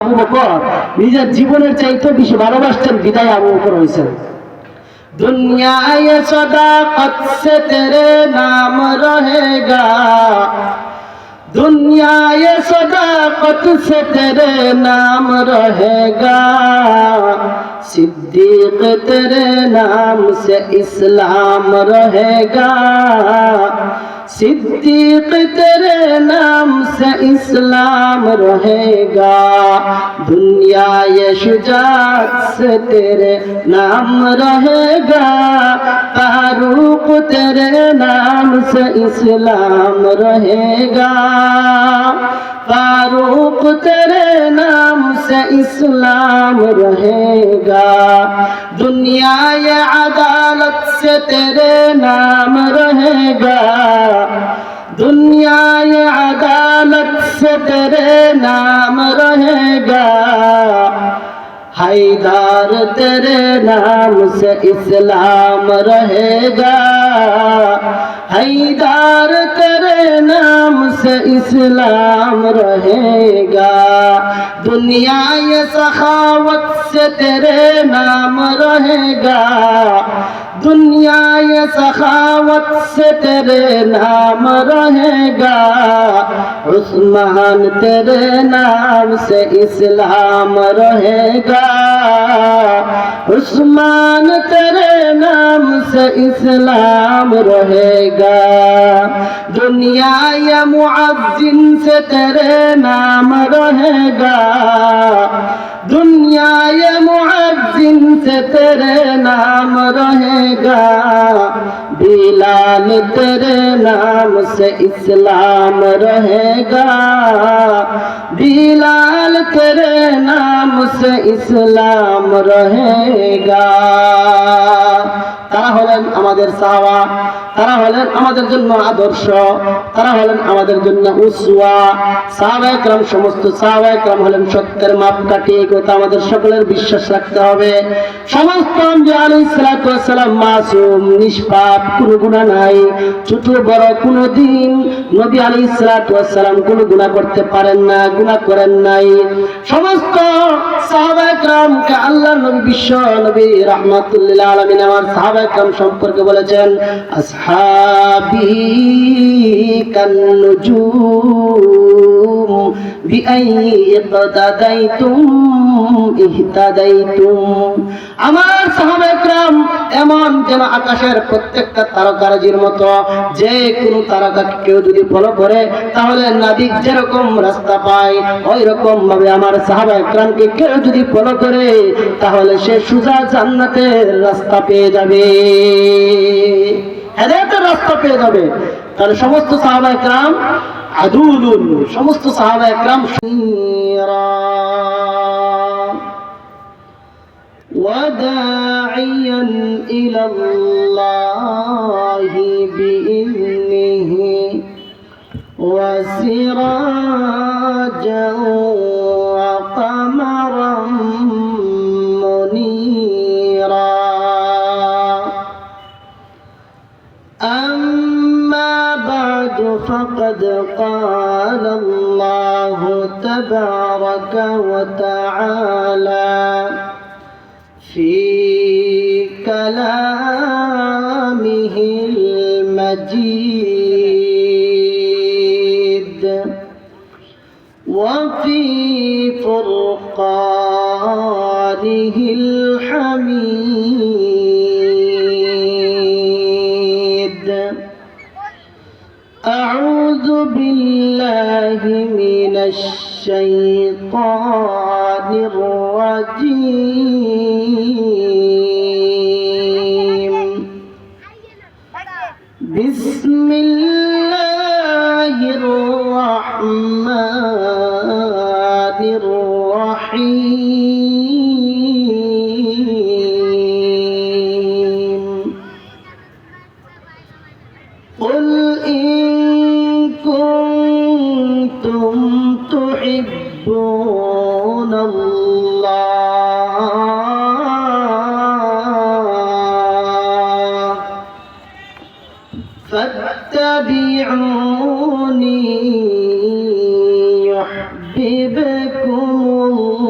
আবু বকর নিজের জীবনের চাইতে বেশি ভালোবাসতেন, বিদায় আবু বকর হয়েছেন। दुनिया ये सदाकत से तेरे नाम रहेगा, दुनिया ये सदाकत से तेरे नाम रहेगा, सिद्दीक तेरे नाम से इस्लाम रहेगा, सिद्दीक तेरे नाम से इस्लाम रहेगा, दुनिया ये शुजाअत से तेरे नाम रहेगा, फारूक तेरे नाम से इस्लाम रहेगा, फारूक तेरे नाम से इस्लाम रहेगा, दुनिया ये अदालत से तेरे नाम रहेगा, दुनिया ये अदालत से तेरे नाम रहेगा, हैदर तेरे नाम से इस्लाम रहेगा, हैदर तेरे नाम से इस्लाम रहेगा, दुनिया ये सखावत से तेरे नाम रहेगा, दुनिया ये सखावत से तेरे नाम रहेगा, उस्मान तेरे नाम से इस्लाम रहेगा, उस्मान तेरे नाम से इस्लाम रहेगा, दुनिया ये मुअज्जिन से तेरे नाम रहेगा, दुनिया ये मुअज्जिन से तेरे नाम रहेगा, बिलाल तेरे नाम से इस्लाम रहेगा, बिलाल तेरे नाम से इस्लाम रहेगा। তারা হলেন আমাদের সাহাবা, তারা হলেন আমাদের জন্য আদর্শ, তারা হলেন আমাদের জন্য উসওয়া। সাহাবায়ে কেরাম, সমস্ত সাহাবায়ে কেরাম হলেন সত্যের মাপকাঠি। এই কথা আমাদের সকলের বিশ্বাস রাখতে হবে। সমস্ত আম্বিয়া আলাইহিস সালাতু ওয়াস সালাম মাসুম, নিষ্পাপ, কোনো গুনাহ নাই। ছোট বড় কোনো দিন নবী আলাইহিস সালাতু ওয়াস সালাম কোনো গুনাহ করতে পারেন না, গুনাহ করেন নাই। সমস্ত সাহাবায়ে কেরামকে আল্লাহর নবী, বিশ্ব নবী রাহমাতুল লিল আলামিন আমার সাহাবায়ে কেরাম সম্পর্কে বলেছেন, আসহাবি কান্নুজুম বিআইয়ি ইকতাদাইতুম ইহতাদাইতুম। আমার সাহাবায়ে কেরাম এমন যেন আকাশের প্রত্যেকটা তারকারাজির মতো, যে কোনো তারকাকে কেউ যদি ফলো করে তাহলে নাবিক যেরকম রাস্তা পায়, ওই রকম ভাবে আমার সাহাবায়ে কেরামকে কেউ যদি ফলো করে তাহলে সে সোজা জান্নাতের রাস্তা পেয়ে যাবে, হেদায়েতের রাস্তা পেয়ে যাবে। তাহলে সমস্ত সাহাবায়ে কেরাম আদুলুন, সমস্ত সাহাবায়ে কেরাম وداعيا إلى الله بإذنه وسراجا وقمرا منيرا. أما بعد فقد قال الله تبارك وتعالى في كلامه المجيد وفي فرقانه الحميد. أعوذ بالله من الشيطان الرجيم. بسم الله الرحمن الرحيم. قل إن كنتم تحبون الله فاتبعوني يحببكم الله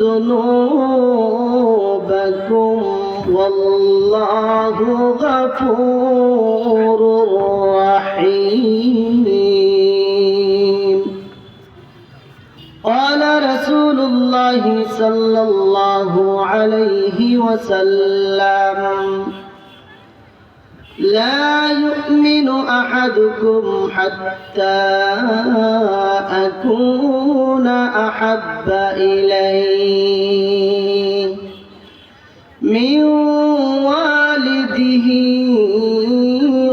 ذنوبكم والله غفور رحيم. قال رسول الله صلى الله عليه وسلم: لا يؤمن أحدكم حتى أكون أحب إليه من والده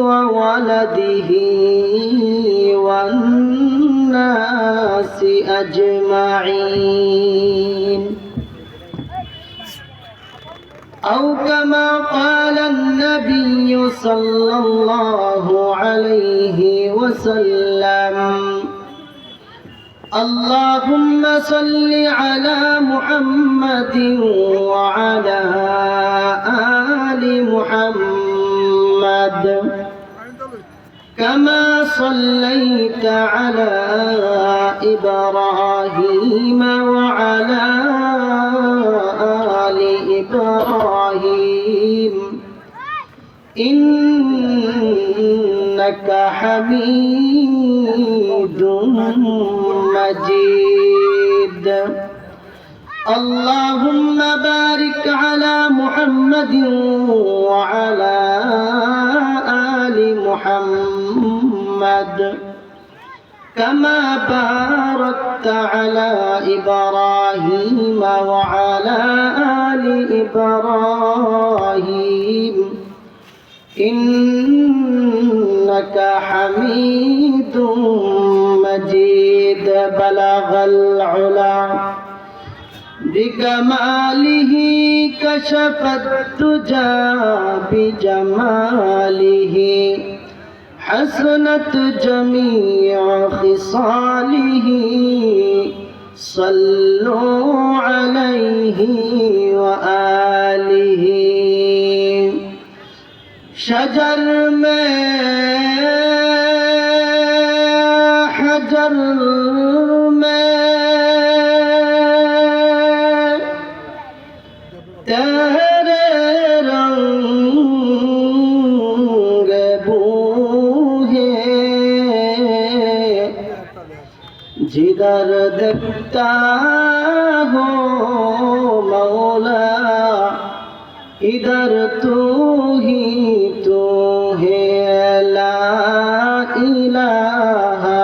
وولده والناس أجمعين، أو كما قال النبي صلى الله عليه وسلم: اللهم صل على محمد وعلى آل محمد كما صليت على إبراهيم وعلى آل إبراهيم إنك حميد مجيد. اللهم بارك على محمد وعلى آل محمد كما باركت على إبراهيم وعلى آل إبراهيم إنك حميد مجيد. بلغ العلا بكماله كشف الدجى بجماله حسنت جميع خصاله صلوا عليه وآله. شجر में حجر में तेरे रंग बूहे जिधर देखता हो मौला इधर तू ही तू है। ला इलाहा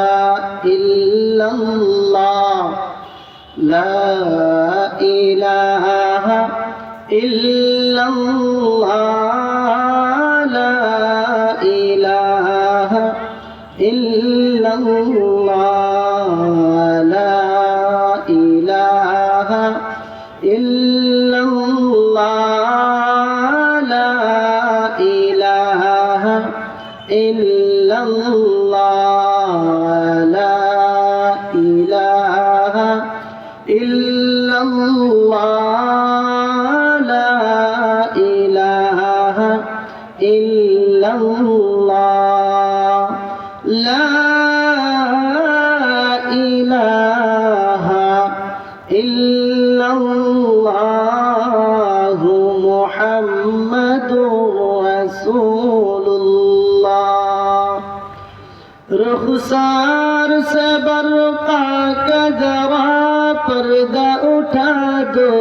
इल्लल्लाह ला इलाहा इल्लल्लाह ला इलाहा इल्लल्लाह ला इलाहा इल्लल्लाह ला इलाहा इल्लल्लाह ला इलाहा इल्लल्लाह ला इलाहा इल्लल्लाह ला इलाहा इल्लल्लाह मुहम्मदुर रसूलुल्लाह। रुखसार से बरक़ा का जरा पर्दा उठा दो,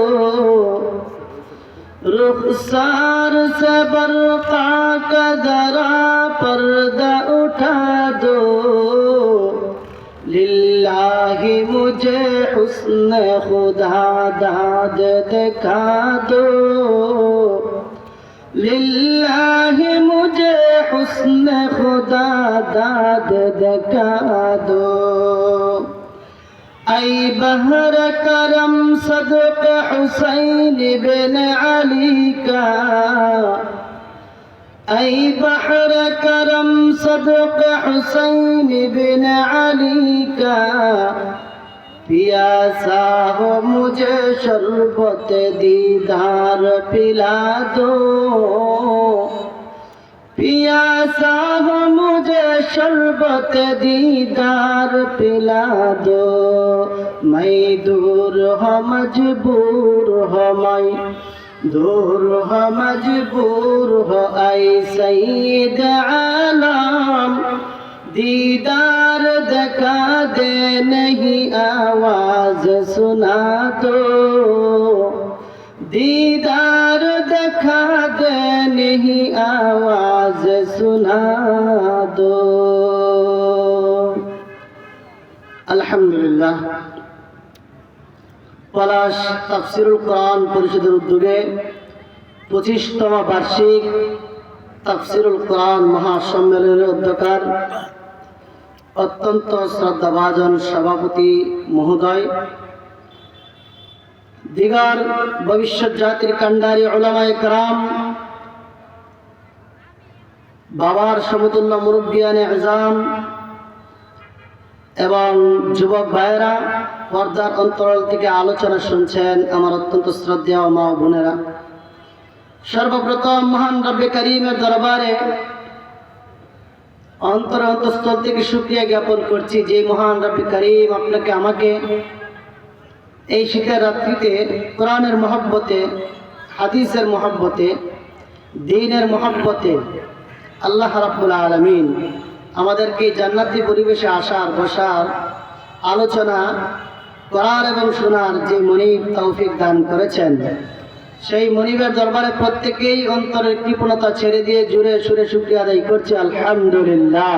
रुखसार से बरक़ा का जरा पर्दा उठा दो। लिल्लाहि मुझे हुस्न खुदा दाद दिखा दो, लिल्लाहि मुझे हुस्न खुदा दाद दिखा दो। ऐ बहर करम सदक़ हुसैन बिन अली का, ऐ बहर करम सदक़ हुसैन बिन अली का। प्यासा हो मुझे शरबत दीदार पिला दो, पियासा हो मुझे शरबत दीदार पिला दो, मैं दूर हो मजबूर हो, मैं दूर हो मजबूर हो, ऐ सईद आलम दीदार दिखा दे, नहीं आवाज सुना दो, दीदार दिखा दे, नहीं आवाज सुना दो। আলহামদুলিল্লাহ, পলাশ তাফসিরুল কোরআন পরিষদের উদ্যোগে 25তম বার্ষিক তাফসিরুল কোরআন মহাসম্মেলনের অধ্যকার অত্যন্ত শ্রদ্ধাভাজন সভাপতি মহোদয়, দিগার ভবিষ্যৎ জাতির কান্ডারি উলামায়ে কেরাম, বাবার সমতুল্য মুরব্বিয়ানে আযম এবং যুবক ভাইয়েরা, পর্দার অন্তরাল থেকে আলোচনা শুনছেন আমার অত্যন্ত শ্রদ্ধেয় মা ও বোনেরা, সর্বপ্রথম মহান রব্বে কারীমের দরবারে অন্তঃস্থল থেকে শুকরিয়া জ্ঞাপন করছি যে মহান রব্বে কারীম আপনাকে আমাকে এই শীতের রাত্রিতে কোরআনের মহব্বতে, হাদিসের মহব্বতে, দ্বীনের মহব্বতে আল্লাহ রাব্বুল আলামিন আমাদেরকে জান্নাতি পরিবেশে আসার, বসার, আলোচনা করার এবং শোনার যে মনিব তৌফিক দান করেছেন, সেই মনিবের দরবারে প্রত্যেকেই অন্তরের কৃপণতা ছেড়ে দিয়ে জুড়ে সুরে শুকরিয়া আদায় করছি আলহামদুলিল্লাহ।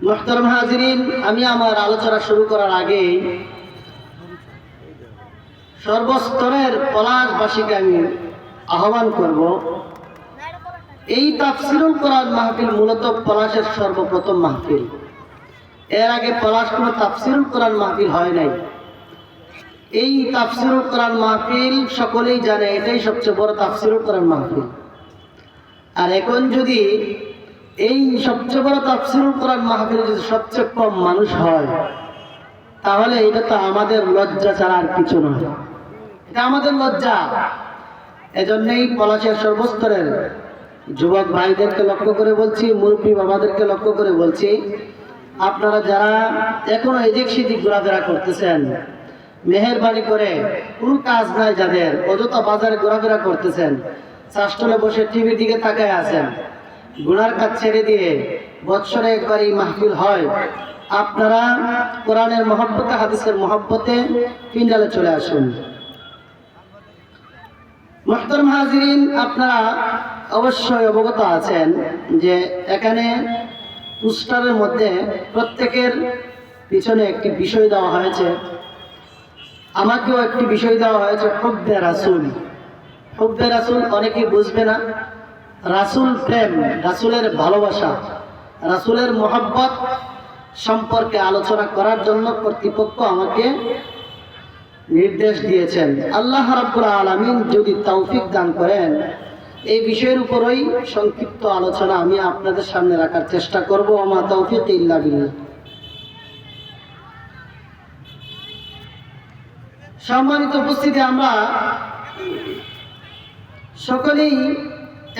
মুহতারাম হাজিরিন, আমি আমার আলোচনা শুরু করার আগে সর্বস্তরের পলাশবাসীকে আমি আহ্বান করব, এই তাফসিরুল কোরআন মাহফিল মূলত পলাশের সর্বপ্রথম মাহফিল। এর আগে পলাশ কোনো তাফসিরুল কোরআন মাহফিল হয় নাই। এই তাফসিরুল কোরআন মাহফিল সকলেই জানে এটাই সবচেয়ে বড় তাফসিরুল কোরআন মাহফিল। আর এখন যদি এই সবচেয়ে বড় তাফসিরুল কোরআন মাহফিলে যদি সবচেয়ে কম মানুষ হয়, তাহলে এটা তো আমাদের লজ্জা ছাড়া আর কিছু নয়, এটা আমাদের লজ্জা। এজন্যই পলাশের সর্বস্তরের যুবক ভাইদেরকে লক্ষ্য করে বলছি, মুরব্বী বাবাদেরকে লক্ষ্য করে বলছি, আপনারা যারা এখনো এদিক সেদিক ঘোরাফেরা করতেছেন, মেহেরবানি করে কোনো কাজ নাই যাদের, অযথা বাজারে ঘোরাফেরা করতেছেন, চাষটলে বসে টিভির দিকে তাকায় আছেন, গুনার কাজ ছেড়ে দিয়ে বৎসরে একবার এই মাহফিল হয়, আপনারা কোরআনের মহব্বতে, হাদিসের মহব্বতে পিন্ডালে চলে আসুন। মুহতারাম হাজিরিন, আপনারা অবশ্যই অবগত আছেন যে এখানে পোস্টারের মধ্যে প্রত্যেকের পিছনে একটি বিষয় দেওয়া হয়েছে, আমাকেও একটি বিষয় দেওয়া হয়েছে, হুব্বে রাসূল। হুব্বে রাসূল অনেকেই বুঝবে না। রাসূল প্রেম, রাসূলের ভালোবাসা, রাসূলের মহব্বত সম্পর্কে আলোচনা করার জন্য কর্তৃপক্ষ আমাকে নির্দেশ দিয়েছেন। আল্লাহ রাব্বুল আলামিন যদি তৌফিক দান করেন, এই বিষয়ের উপরই সংক্ষিপ্ত আলোচনা আমি আপনাদের সামনে রাখার চেষ্টা করব। ওমা তৌফিক ইল্লা বিল্লাহ। সম্মানিত উপস্থিতি, আমরা সকলেই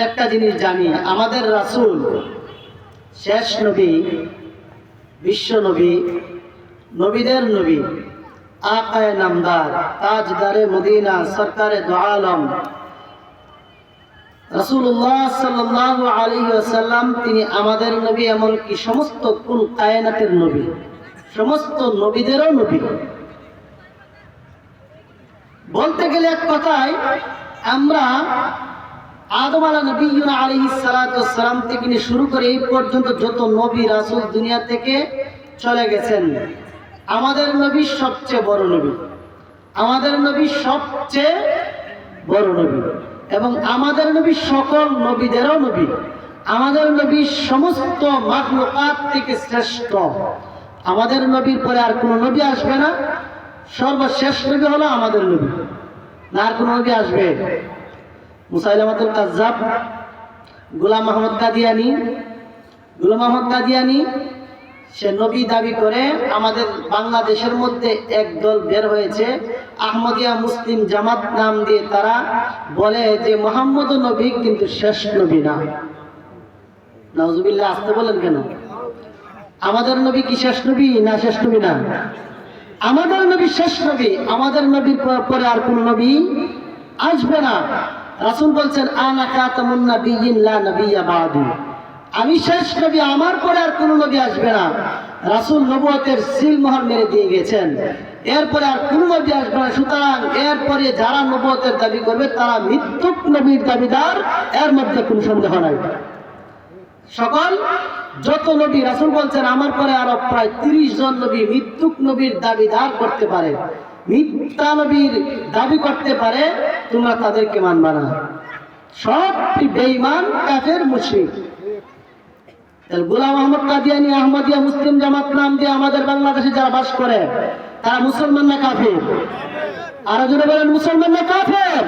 একটা জিনিস জানি, আমাদের রাসূল শেষ নবী, বিশ্ব নবী, নবীদের নবী, আকায়ে নামদার, তাজদারে মদিনা, সরকারে দু আলম রাসূলুল্লাহ সাল্লাল্লাহু আলাইহি ওয়াসাল্লাম, তিনি আমাদের নবী, এমনকি সমস্ত কুল কায়নাতের নবী, সমস্ত নবীদেরও নবী। বলতে গেলে এক কথায় আমরা আদম আলাইহিস সালাতু ওয়াস সালাম থেকে নিয়ে শুরু করে এই পর্যন্ত যত নবী রাসূল দুনিয়া থেকে চলে গেছেন, আমাদের নবী সবচেয়ে বড় নবী, আমাদের নবী সবচেয়ে বড় নবী, এবং আমাদের নবী সকল নবীদেরও নবী, আমাদের নবী সমস্ত মাখলুকাত থেকে শ্রেষ্ঠ। আমাদের নবীর পরে আর কোনো নবী আসবে না, সর্বশেষ নবী হলো আমাদের নবী। না আর কোনো নবী আসবে? মুসাইলামাতুল কাজ্জাব, গোলাম আহমদ কাদিয়ানী সে নবী দাবি করে আমাদের বাংলাদেশের মধ্যে একদল বের হয়েছে, আহমদিয়া মুসলিম জামাত নাম দিয়ে। তারা বলে যে মুহাম্মদ নবী কিন্তু শেষ নবী না। নাউজুবিল্লাহ, আসতে বলেন কেন? আমাদের নবী কি শেষ নবী না শেষ নবী না? আমাদের নবী শেষ নবী। আমাদের নবীর পরে আর কোন নবী আসবে না। রাসূল বলছেন আনা খাতামুন নাবিয়্যিন লা নাবিয়্যা বাদি, আমি শেষ নবী, আমার পরে আর কোন নবী আসবে না। রাসূল নবুয়তের সিল মোহর মেরে দিয়ে গেছেন, এরপরে আর কোন নবী আসবে না। সুতরাং এরপরে যারা নবুয়তের দাবি করবে তারা মৃত্যুক নবীর দাবিদার, এর মধ্যে কোনো সন্দেহ নাই। সকল যত নবী, রাসূল বলছেন আমার পরে আরো প্রায় 30 জন নবী মৃত্যুক নবীর দাবিদার করতে পারে, মিথ্যা নবীর দাবি করতে পারে, তোমরা তাদেরকে মানবা না। সব বেঈমান, কাফের, মুশরিক। গোলাম আহমদ কাদিয়ানী আহমদিয়া মুসলিম জামাত নাম দিয়ে আমাদের বাংলাদেশে যারা বাস করে তারা মুসলমান না কাফের? আর জোরে বলেন, মুসলমান না কাফের?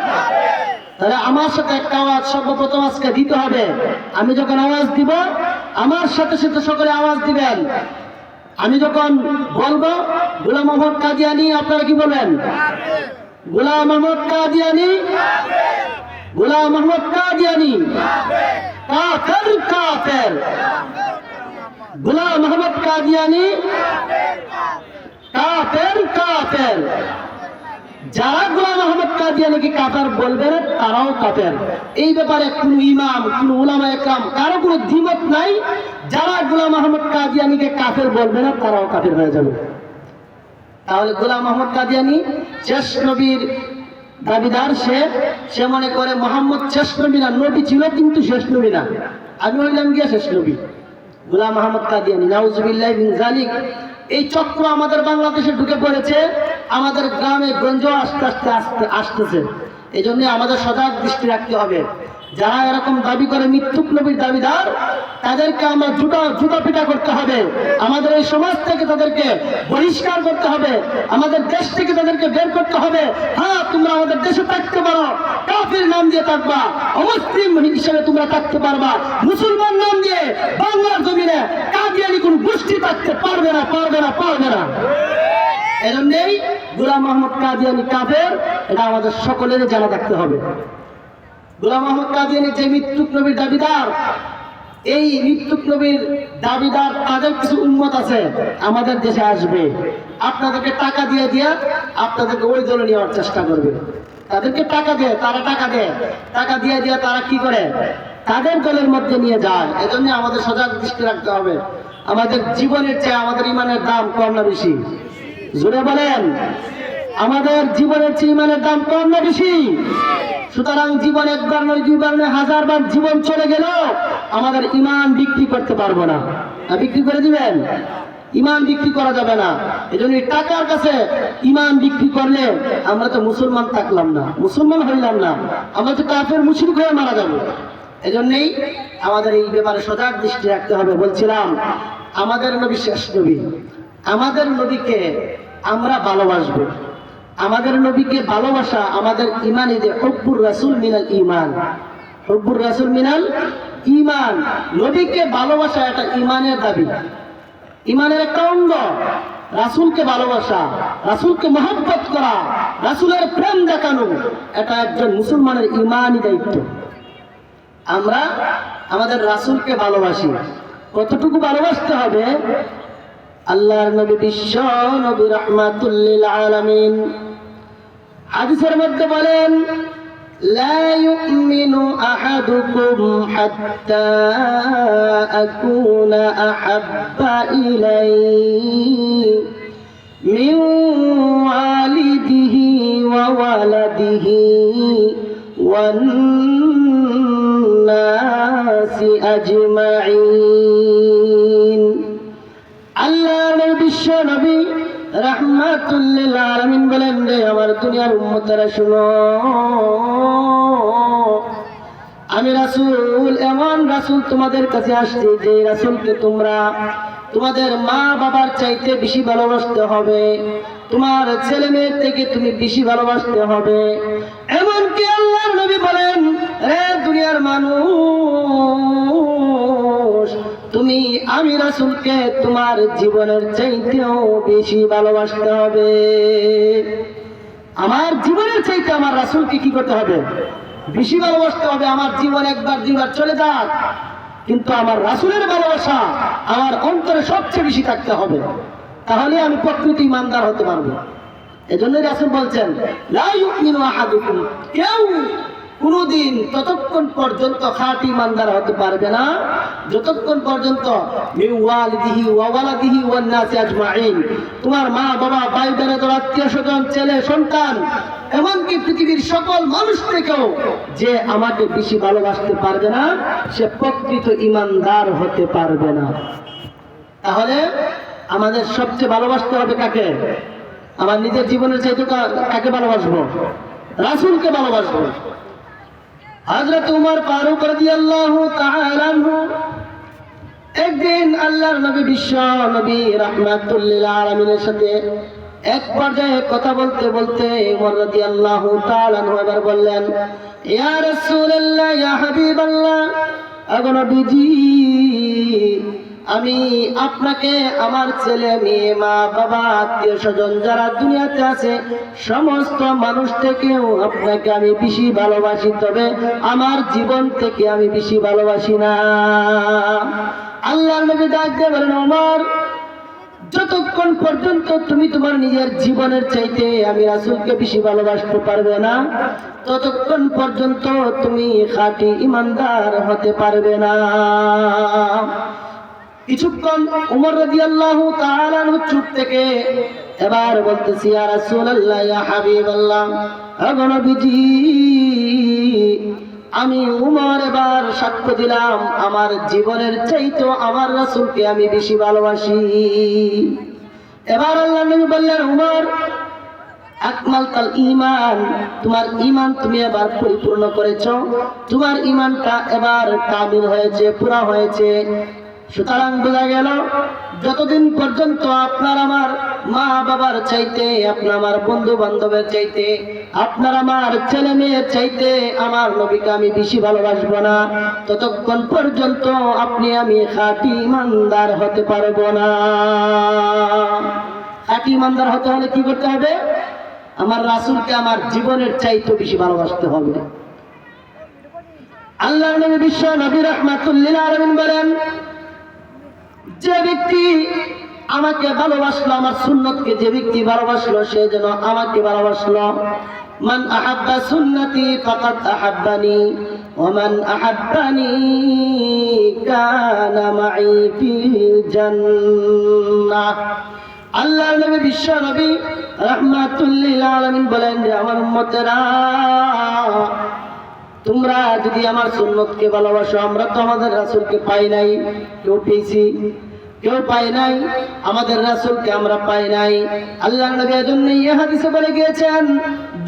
তাহলে আমার সাথে একটা আওয়াজ সর্বপ্রথম আজকে দিতে হবে। আমি যখন আওয়াজ দিব, আমার সাথে সাথে সকলে আওয়াজ দিবেন। আমি যখন বলবো গোলাম আহমদ কাদিয়ানী, আপনারা কি বলেন? গোলাম আহমদ কাদিয়ানী, গোলাম আহমদ কাদিয়ানী কাফের, কাফের। গোলাম আহমদ কাদিয়ানী কাফের, কাফের। যারা গোলাম আহমদ কাদিয়ানীকে কাফের বলবে তারাও কাফের। এই ব্যাপারে কোন ইমাম, কোন উলামায়ে কেরাম কারো কোনো দ্বিমত নাই। যারা গোলাম আহমদ কাদিয়ানীকে কাফের বলবে না তারাও কাফের হয়ে যাবে। তাহলে গোলাম আহমদ কাদিয়ানী শেষ নবীর দাবিদার। সে মনে করে মুহাম্মদ শেষ নবী না, নবী ছিল কিন্তু শেষ নবী না, আমি হইলাম গিয়া শেষ নবী। গোলাম আহমদ কাদিয়ানী, নাউজুবিল্লাহি মিন যালিক। এই চক্র আমাদের বাংলাদেশে ঢুকে পড়েছে, আমাদের গ্রামে গঞ্জে আস্তে আস্তে আসতেছে। এই জন্য আমাদের সজাগ দৃষ্টি রাখতে হবে। যারা এরকম দাবি করে মৃত্যুক নবীর দাবিদার, তাদেরকে আমরা জুতা পিটা করতে হবে। আমাদের এই সমাজ থেকে তাদেরকে বহিষ্কার করতে হবে, আমাদের দেশ থেকে তাদেরকে বের করতে হবে। হ্যাঁ, তোমরা আমাদের দেশে থাকতে পারো, কাফির নাম দিয়ে থাকবা, অমুসলিম হিসেবে তোমরা থাকতে পারবা, মুসলমান নাম দিয়ে বাংলার জমিনে কাদিয়ানী কোন গোষ্ঠী থাকতে পারবে না, পারবে না, পারবে না। এজন্যই গোলাম আহমদ কাদিয়ানী কাফের, এটা আমাদের সকলেরই জানা থাকতে হবে। গোলাম আহমদ কাদিয়ানী যে মৃত্যুক নবীর দাবিদার, এই মৃত্যুক নবীর দাবিদার তাদের কিছু উম্মত আছে আমাদের দেশে আসবে, আপনাদেরকে টাকা দিয়ে আপনাদেরকে ওই দলে নেওয়ার চেষ্টা করবে। তাদেরকে টাকা দেয়, তারা টাকা দিয়ে তারা কি করে, তাদের দলের মধ্যে নিয়ে যায়। এজন্য আমাদের সজাগ দৃষ্টি রাখতে হবে। আমাদের জীবনের চেয়ে আমাদের ইমানের দাম কম না বেশি? জোরে বলেন, আমাদের জীবনের চেয়ে ইমানের দাম কম না বেশি? সুতরাং জীবন একবার নয়, দুইবার নয়, 1000 বার জীবন চলে গেল, আমাদের ইমান বিক্রি করতে পারবো না। বিক্রি করে দিবেন? ইমান বিক্রি করা যাবে না। এজন্য টাকার কাছে ইমান বিক্রি করলে আমরা তো মুসলমান থাকলাম না, মুসলমান হইলাম না, আমরা তো কাফের মুশরিক হয়ে মারা যাবো। এজন্যই আমাদের এই ব্যাপারে সজাগ দৃষ্টি রাখতে হবে। বলছিলাম আমাদের নবী শেষ নবী, আমাদের নবীকে আমরা ভালোবাসবো। আমাদের নবীকে ভালোবাসা আমাদের ইমানে যে হুব্বুর রাসূল মিনাল ঈমান, হুব্বুর রাসূল মিনাল ঈমান। নবীকে ভালোবাসা এটা ঈমানের দাবি, ঈমানের একটা অঙ্গ। রাসূলকে ভালোবাসা, রাসূলকে মহব্বত করা, রাসূলের প্রেম দেখানো, এটা একজন মুসলমানের ঈমানি দায়িত্ব। আমরা আমাদের রাসূলকে ভালোবাসি। কতটুকু ভালোবাসতে হবে? আল্লাহর নবী বিশ্ব নবী রাহমাতুল লিল আলামিন হাদিসের মধ্যে বলেন, লা ইউমিনু আহাদুকুম হাত্তা আকুনা আহাব্বা ইলাইহি মিন ওয়ালিদিহি ওয়া ওয়ালাদিহি ওয়ান নাসি আজমাইন। আল্লাহর বিশ্ব নবী রাহমাতুল লিল আলামিন বলেন, রে আমার দুনিয়ার উম্মতেরা শুনো, আমি রাসূল, এমন রাসূল তোমাদের কাছে আসছে যে রাসূলকে তোমরা তোমাদের মা বাবার চাইতে বেশি ভালোবাসতে হবে, তোমার ছেলে মেয়ের থেকে তুমি বেশি ভালোবাসতে হবে। এমনকি আল্লাহর নবী বলেন, রে দুনিয়ার মানুষ, তুমি আমি রাসূলকে তোমার জীবনের চাইতেও বেশি ভালোবাসতে হবে। আমার জীবনের চাইতে আমার রাসূলকে কি করতে হবে? বেশি ভালোবাসতে হবে। আমার জীবন একবার দুইবার চলে যাক, কিন্তু আমার রাসূলের ভালোবাসা আমার অন্তরে সবচেয়ে বেশি থাকতে হবে, তাহলে আমি প্রকৃত ঈমানদার হতে পারবো। এজন্য রাসূল বলছেন, লা ইউমিনু আহাদুকুম, কেউ কোনদিন ততক্ষণ পর্যন্ত খাঁটি ঈমানদার হতে পারবে না যতক্ষণ পর্যন্ত মিওয়ালিদিহি ওয়া ওয়ালাদিহি ওয়ান নাসি আজমাইন, তোমার মা বাবা ভাই বোনের আত্মীয় স্বজন ছেলে সন্তান এমনকি পৃথিবীর সকল মানুষ থেকেও যে আমাকে বেশি ভালোবাসতে পারবে না সে প্রকৃত ঈমানদার হতে পারবে না। তাহলে আমাদের সবচেয়ে ভালোবাসতে হবে কাকে? আমার নিজের জীবনের চাইতে কাকে ভালোবাসবো? রাসূলকে ভালোবাসবো। হযরত উমর ফারুক রাদিয়াল্লাহু তাআলা আনহু একদিন আল্লাহর নবী বিশ্ব নবী রাহমাতুল লিল আলামিনের সাথে এক পর্যায়ে কথা বলতে বলতে উমর রাদিয়াল্লাহু তাআলা আনহু এবার বললেন, ইয়া রাসূলুল্লাহ, ইয়া হাবিবাল্লাহ, আগো নবীজি, আমি আপনাকে আমার ছেলে মেয়ে মা বাবা আত্মীয় স্বজন যারা দুনিয়াতে আছে সমস্ত মানুষ থেকেও আপনাকে আমি বেশি ভালোবাসি, তবে আমার জীবন থেকে আমি বেশি ভালোবাসি না। আল্লাহর নবী ডাক দিয়ে বলেন, ওমর, যতক্ষণ পর্যন্ত তুমি তোমার নিজের জীবনের চাইতে আমি রাসূলকে বেশি ভালোবাসতে পারবে না ততক্ষণ পর্যন্ত তুমি খাঁটি ঈমানদার হতে পারবে না। কিছুক্ষণ উমর রাদিয়াল্লাহু তাআলা আনহু চুপ থেকে এবার বলতেছি, ইয়া রাসূলুল্লাহ, ইয়া হাবিবাল্লাহ, আগো নবীজি, আমি উমর এবার সাক্ষ্য দিলাম আমার জীবনের চাইতে আমার রাসূলকে আমি বেশি ভালোবাসি। এবার আল্লাহর নবী বললেন, উমর, আকমালতাল ঈমান, তোমার ঈমান তুমি এবার পরিপূর্ণ করেছো, তোমার ঈমানটা এবার কামিল হয়েছে, পুরা হয়েছে। সুতরাং বোঝা গেল যতদিন পর্যন্ত আপনার আমার মা বাবার চাইতে, আপনার আমার বন্ধু বান্ধবের চাইতে, আপনার আমার ছেলে মেয়ের চাইতে আমার নবীকে আমি বেশি ভালোবাসবো না ততক্ষণ পর্যন্ত আপনি আমি খাঁটি ঈমানদার হতে পারবো না। খাঁটি ঈমানদার হতে হলে কি করতে হবে? আমার রাসূলকে আমার জীবনের চাইতে বেশি ভালোবাসতে হবে। আল্লাহর নবী বিশ্ব নবী রাহমাতুল লিল আলামিন বলেন, যে ব্যক্তি আমাকে ভালোবাসলো, আমার সুন্নতকে যে ব্যক্তি ভালোবাসলো সে যেন আমাকে ভালোবাসলো। মান আহাব্বা সুন্নতি ফাকাদ আহাব্বানি ওয়া মান আহাব্বানি কানা মাই ফিল জান্নাহ। আল্লাহর নবী বিশ্ব নবী রাহমাতুল লিল আলামিন বলেন যে আমার উম্মতেরা, তোমরা যদি আমার সুন্নতকে ভালোবাসো, আমরা তো আমাদের রাসূলকে পাই নাই, কেউ পেয়েছি কেউ পাই নাই, আমাদের রাসূলকে আমরা পাই নাই। আল্লাহর নবী এজন্য এই হাদিসে বলে গিয়েছেন,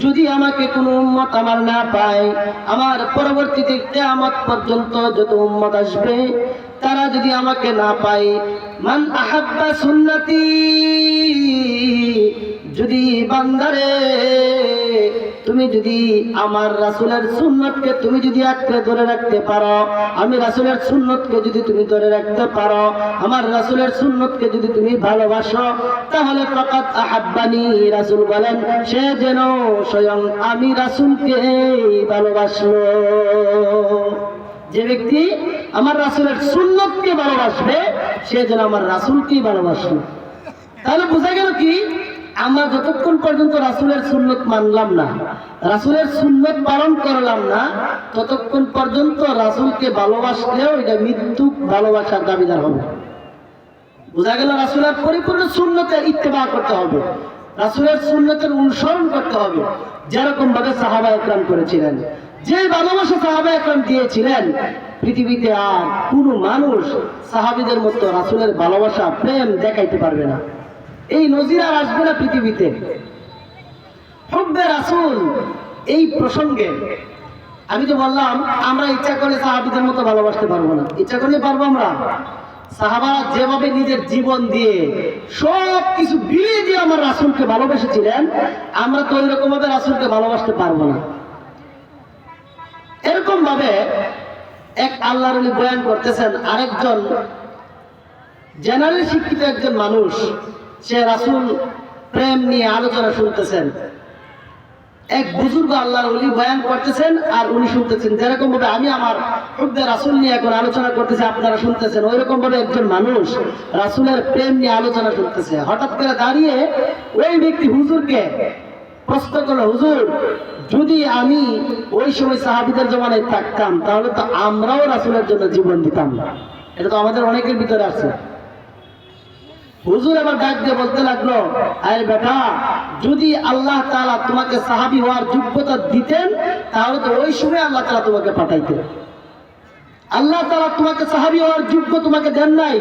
যদি আমাকে কোন উম্মত আমার না পায়, আমার পরবর্তীতে কিয়ামত পর্যন্ত যত উম্মত আসবে তারা যদি আমাকে না পায়, মান আহাব্বা সুন্নতি, যদি বান্দারে তুমি যদি আমার রাসূলের সুন্নতকে তুমি যদি আঁকড়ে ধরে রাখতে পারো, আমি রাসূলের সুন্নতকে যদি তুমি ধরে রাখতে পারো, আমার রাসূলের সুন্নতকে যদি তুমি ভালোবাসো, তাহলে ফাকাত আহাব্বানি, রাসূল বলেন সে যেন স্বয়ং আমি রাসূলকে ভালোবাসলো। যে ব্যক্তি আমার রাসূলের সুন্নতকে ভালোবাসবে সে যেন আমার রাসূলকেই ভালোবাসলো। তাহলে বোঝা গেল কি, আমরা যতক্ষণ পর্যন্ত রাসূলের সুন্নত মানলাম না, রাসূলের সুন্নত পালন করলাম না, ততক্ষণ পর্যন্ত রাসূলকে ভালোবাসলেও এটা মৃত্যু ভালোবাসার দাবিদার হবে। বোঝা গেল রাসূলের পরিপূর্ণ সুন্নতের ইত্তেবা করতে হবে, রাসূলের সুন্নতের অনুসরণ করতে হবে, যেরকম ভাবে সাহাবা একরাম করেছিলেন। যে ভালোবাসা সাহাবা একরাম দিয়েছিলেন, পৃথিবীতে আর কোনো মানুষ সাহাবীদের মতো রাসূলের ভালোবাসা প্রেম দেখাইতে পারবে না। এই নজির আর আসবে না পৃথিবীতে। হুব্বে রাসূল এই প্রসঙ্গে আমি তো বললাম আমরা ইচ্ছা করে সাহাবীদের মতো ভালোবাসতে পারবো না। ইচ্ছা করলে পারবো আমরা? সাহাবারা যেভাবে নিজের জীবন দিয়ে সব কিছু বিলিয়ে দিয়ে আমার রাসূলকে ভালোবেসেছিলেন, আমরা তো ওইরকম ভাবে রাসূলকে ভালোবাসতে পারবো না। এরকম ভাবে এক আল্লাহর ওলি বয়ান করতেছেন, আরেকজন জেনারেল শিক্ষিত একজন মানুষ, সে রাসূল প্রেম নিয়ে আলোচনা শুনতেছেন, এক বুজুর্গ আল্লাহর ওলি বয়ান করতেছেন আর উনি শুনতেছেন। যেরকম ভাবে আমি আমার হুব্বে রাসূল নিয়ে এখন আলোচনা করতেছি, আপনারা শুনতেছেন, ওই রকম ভাবে একজন মানুষ রাসূলের প্রেম নিয়ে আলোচনা শুনতেছে। হঠাৎ করে দাঁড়িয়ে ওই ব্যক্তি হুজুরকে প্রশ্ন করলো, হুজুর, যদি আমি ওই সময় সাহাবীদের জমানায় থাকতাম তাহলে তো আমরাও রাসূলের জন্য জীবন দিতাম। এটা তো আমাদের অনেকের ভিতরে আছে। হুজুর আবার ডাক দিয়ে বলতে লাগলো, আরে বেটা, যদি আল্লাহ তাআলা তোমাকে সাহাবী হওয়ার যোগ্যতা দিতেন তাহলে তো ওই সময় আল্লাহ তাআলা তোমাকে পাঠাইতেন। আল্লাহ তাআলা তোমাকে সাহাবী হওয়ার যোগ্য তোমাকে দেন নাই,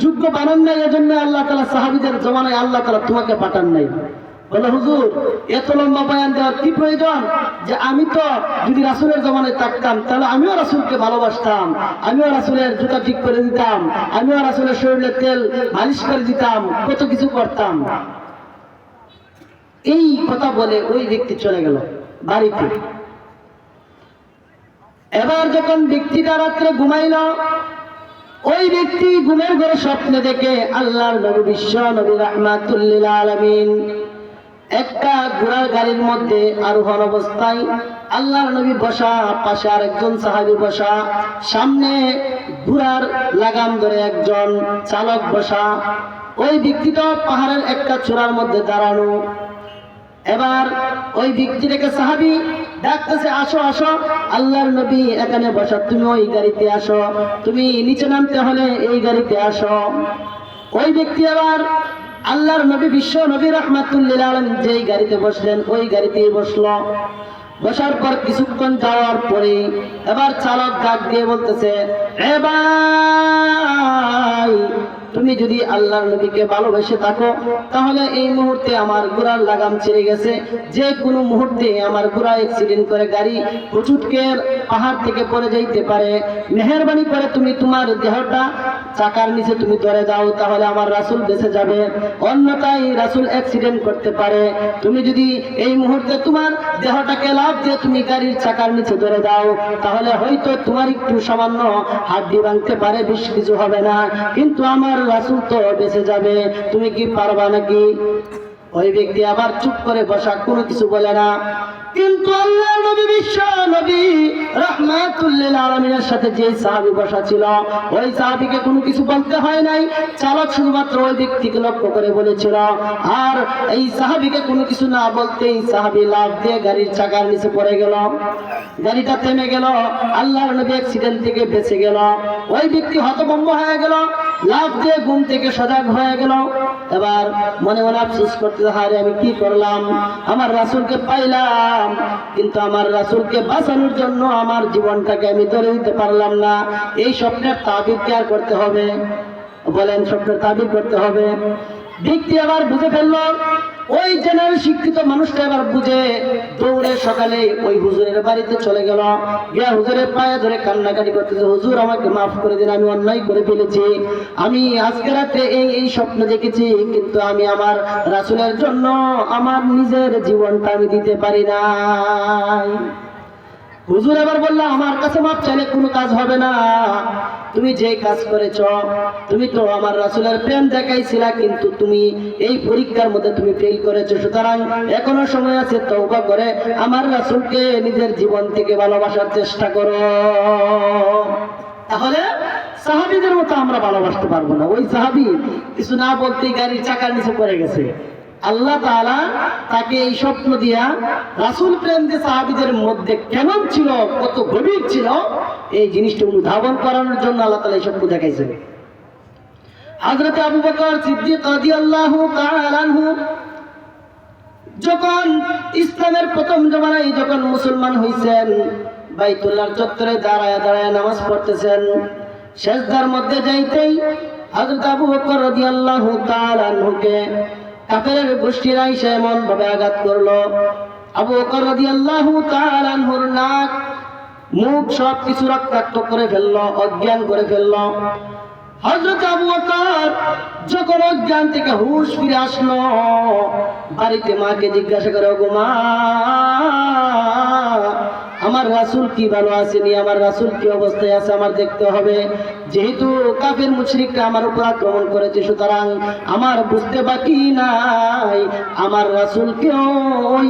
যোগ্য বানান নাই, এজন্য আল্লাহ তাআলা সাহাবীদের জমানায় আল্লাহ তাআলা তোমাকে পাঠান নাই। বলে, হুজুর, এত লম্বা বয়ান দেওয়ার কি প্রয়োজন? যে আমি তো যদি রাসূলের জমানায় থাকতাম তাহলে আমিও রাসূলকে ভালোবাসতাম, আমিও রাসূলের জুতা ঠিক করে দিতাম, আমিও রাসূলের শরীরে তেল মালিশ করে দিতাম, কত কিছু করতাম। এই কথা বলে ওই ব্যক্তি চলে গেল বাড়িতে। এবার যখন ব্যক্তিটা রাত্রে ঘুমাইল, ওই ব্যক্তি ঘুমের ঘরে স্বপ্নে দেখে আল্লাহর নবী বিশ্ব নবী রাহমাতুল লিল আলামিন একটা ঘোড়ার গাড়ির মধ্যে আরোহণ অবস্থায়, আল্লাহর নবী বসা, পাশে আরেকজন সাহাবী বসা, সামনে ঘোড়ার লাগাম ধরে একজন চালক বসা। ওই ব্যক্তিটা পাহাড়ের একটা চূড়ার মধ্যে দাঁড়ানো। এবার ওই ব্যক্তিটাকে সাহাবী ডাকতেছে, আসো আসো, আল্লাহর নবী এখানে বসা, তুমি ওই গাড়িতে আসো, তুমি নিচে নামতে হলে এই গাড়িতে আসো। ওই ব্যক্তি আবার আল্লাহর নবী বিশ্ব নবী রাহমাতুল লিল আলামিন যেই গাড়িতে বসলেন ওই গাড়িতেই বসলো। বসার পর কিছুক্ষণ যাওয়ার পরে এবার চালক ডাক দিয়ে বলতেছে, এ ভাই, তুমি যদি আল্লাহর নবীকে ভালোবেসে থাকো তাহলে এই মুহূর্তে আমার ঘোড়ার লাগাম ছিঁড়ে গেছে, যে কোনো মুহূর্তে আমার ঘোড়া অ্যাক্সিডেন্ট করে গাড়ি হুচুটকে পাহাড় থেকে পড়ে যাইতে পারে, মেহেরবানি করে তুমি তোমার দেহটা চাকার নিচে তুমি ধরে দাও, তাহলে আমার রাসূল বেঁচে যাবে, অন্যথায় রাসূল অ্যাক্সিডেন্ট করতে পারে। তুমি যদি এই মুহূর্তে তোমার দেহটাকে লাফ দিয়ে তুমি গাড়ির চাকার নিচে ধরে দাও তাহলে হয়তো তোমার একটু সামান্য হাড্ডি ভাঙতে পারে, বেশি কিছু হবে না, কিন্তু আমার রাসূল তো বেঁচে যাবে, তুমি কি পারবা নাকি? ওই ব্যক্তি আবার চুপ করে বসা, কোনো কিছু বলে না। কিন্তু আল্লাহর নবী বিশ্ব নবী রাহমাতুল লিল আলামিনের সাথে যে সাহাবী বসা ছিল ওই সাহাবীকে কোনো কিছু বলতে হয় নাই, চালক শুধুমাত্র ওই ব্যক্তিকে লক্ষ্য করে বলেছিল, আর এই সাহাবীকে কোনো কিছু না বলতেই সাহাবী লাফ দিয়ে গাড়ির চাকার নিচে পড়ে গেল, গাড়িটা থেমে গেল, আল্লাহর নবী অ্যাক্সিডেন্ট থেকে বেঁচে গেল। ওই ব্যক্তি হতভম্ব হয়ে গেল, লাফ দিয়ে ঘুম থেকে সজাগ হয়ে গেল। এবার মনে মনে আফসোস করতে, হারে আমি কি করলাম, আমার রাসূলকে পাইলাম কিন্তু আমার রাসূলকে বাঁচানোর জন্য আমার জীবনটাকে আমি ধরে দিতে পারলাম না। এই স্বপ্নের তাবির কি আর করতে হবে? বলেন, স্বপ্নের তাবির করতে হবে। ব্যক্তি আবার বুঝে ফেলল, ওই জেনারেল শিক্ষিত মানুষটা এবার বুঝে দৌড়ে সকালে ওই হুজুরের বাড়িতে চলে গেল, গিয়া হুজুরের পায়ে ধরে কান্নাকাটি করতেছে, হুজুর আমাকে মাফ করে দিন, আমি অন্যায় করে ফেলেছি, আমি আজকে রাতে এই স্বপ্ন দেখেছি, কিন্তু আমি আমার রাসূলের জন্য আমার নিজের জীবনটা আমি দিতে পারি নাই। হুজুর এবার বলল, আমার কাছে মাপ চাইলে কোনো কাজ হবে না, তুমি যে কাজ করেছ, তুমি তো আমার রাসূলের প্রেম দেখাইছিলা, কিন্তু তুমি এই পরীক্ষার মধ্যে তুমি ফেল করেছো, সুতরাং এখনো সময় আছে, তওবা করে আমার রাসূলকে নিজের জীবন থেকে ভালোবাসার চেষ্টা করো। তাহলে সাহাবীদের মতো আমরা ভালোবাসতে পারবো না। ওই সাহাবী কিছু না বলতেই গাড়ির চাকার নিচে পড়ে গেছে। আল্লাহ তাআলা তাকে এই স্বপ্ন দিয়া রাসূল প্রেম যে সাহাবীদের মধ্যে কেমন ছিল, কত গভীর ছিল, এই জিনিসটা অনুধাবন করানোর জন্য আল্লাহ তাআলা এই স্বপ্ন দেখাইছেন। হযরত আবু বকর সিদ্দিক রাদিয়াল্লাহু তাআলা আনহু যখন ইসলামের প্রথম জমানায় যখন মুসলমান হইছেন, বাইতুল্লাহর চত্বরে দাঁড়ায় দাঁড়ায় নামাজ পড়তেছেন, সিজদার মধ্যে যাইতেই হযরত আবু বকর রাদিয়াল্লাহু তাআলা আনহুকে কাফেরের গোষ্ঠীরা এসে এমন ভাবে আঘাত করলো, আবু বকর রাদিয়াল্লাহু তাআলা আনহুর নাক মুখ সব কিছু রক্তাক্ত করে ফেললো, অজ্ঞান করে ফেললো। হযরত আবু বকর যখন অজ্ঞান থেকে হুঁশ ফিরে আসলো, বাড়িতে মাকে জিজ্ঞাসা করে, ওগো মা, আমার রাসূল কি ভালো আছেনি, আমার রাসূল কি অবস্থায় আছে আমার দেখতে হবে। যেহেতু কাফের মুশরিকরা আমার উপর আক্রমণ করেছে, সুতরাং আমার বুঝতে বাকি নাই আমার রাসূলকেও ওই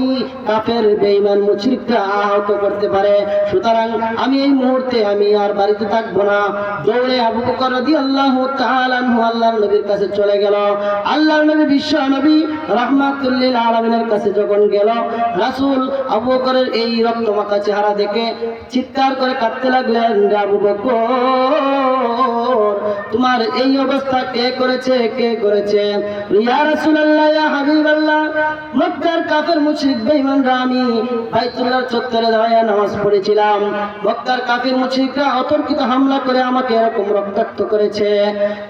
কাফের বেঈমান মুশরিকরা আহত করতে পারে। সুতরাং আমি এই মুহূর্তে আমি আর বাড়িতে থাকবো না। দৌড়ে আবু বকর রাদিয়াল্লাহু তাআলা আনহু আল্লাহর নবীর কাছে চলে গেল। আল্লাহর নবী বিশ্ব নবী রাহমাতুল লিল আলামিনের কাছে যখন গেল, রাসূল আবু বকরের এই রক্তমাখা চেহারা দেখে চিৎকার করে কাঁদতে লাগলেন, আবু বকর তোমার এই অবস্থা কে করেছে, কে করেছে? ইয়া রাসূলুল্লাহ, ইয়া হাবিবাল্লাহ, মক্কার কাফের মুশরিক বেঈমানরা আমি বাইতুল্লাহর চত্বরে দাঁড়িয়ে নামাজ পড়েছিলাম, মক্কার কাফের মুশরিকরা অতর্কিত হামলা করে আমাকে এরকম রক্তাক্ত করেছে।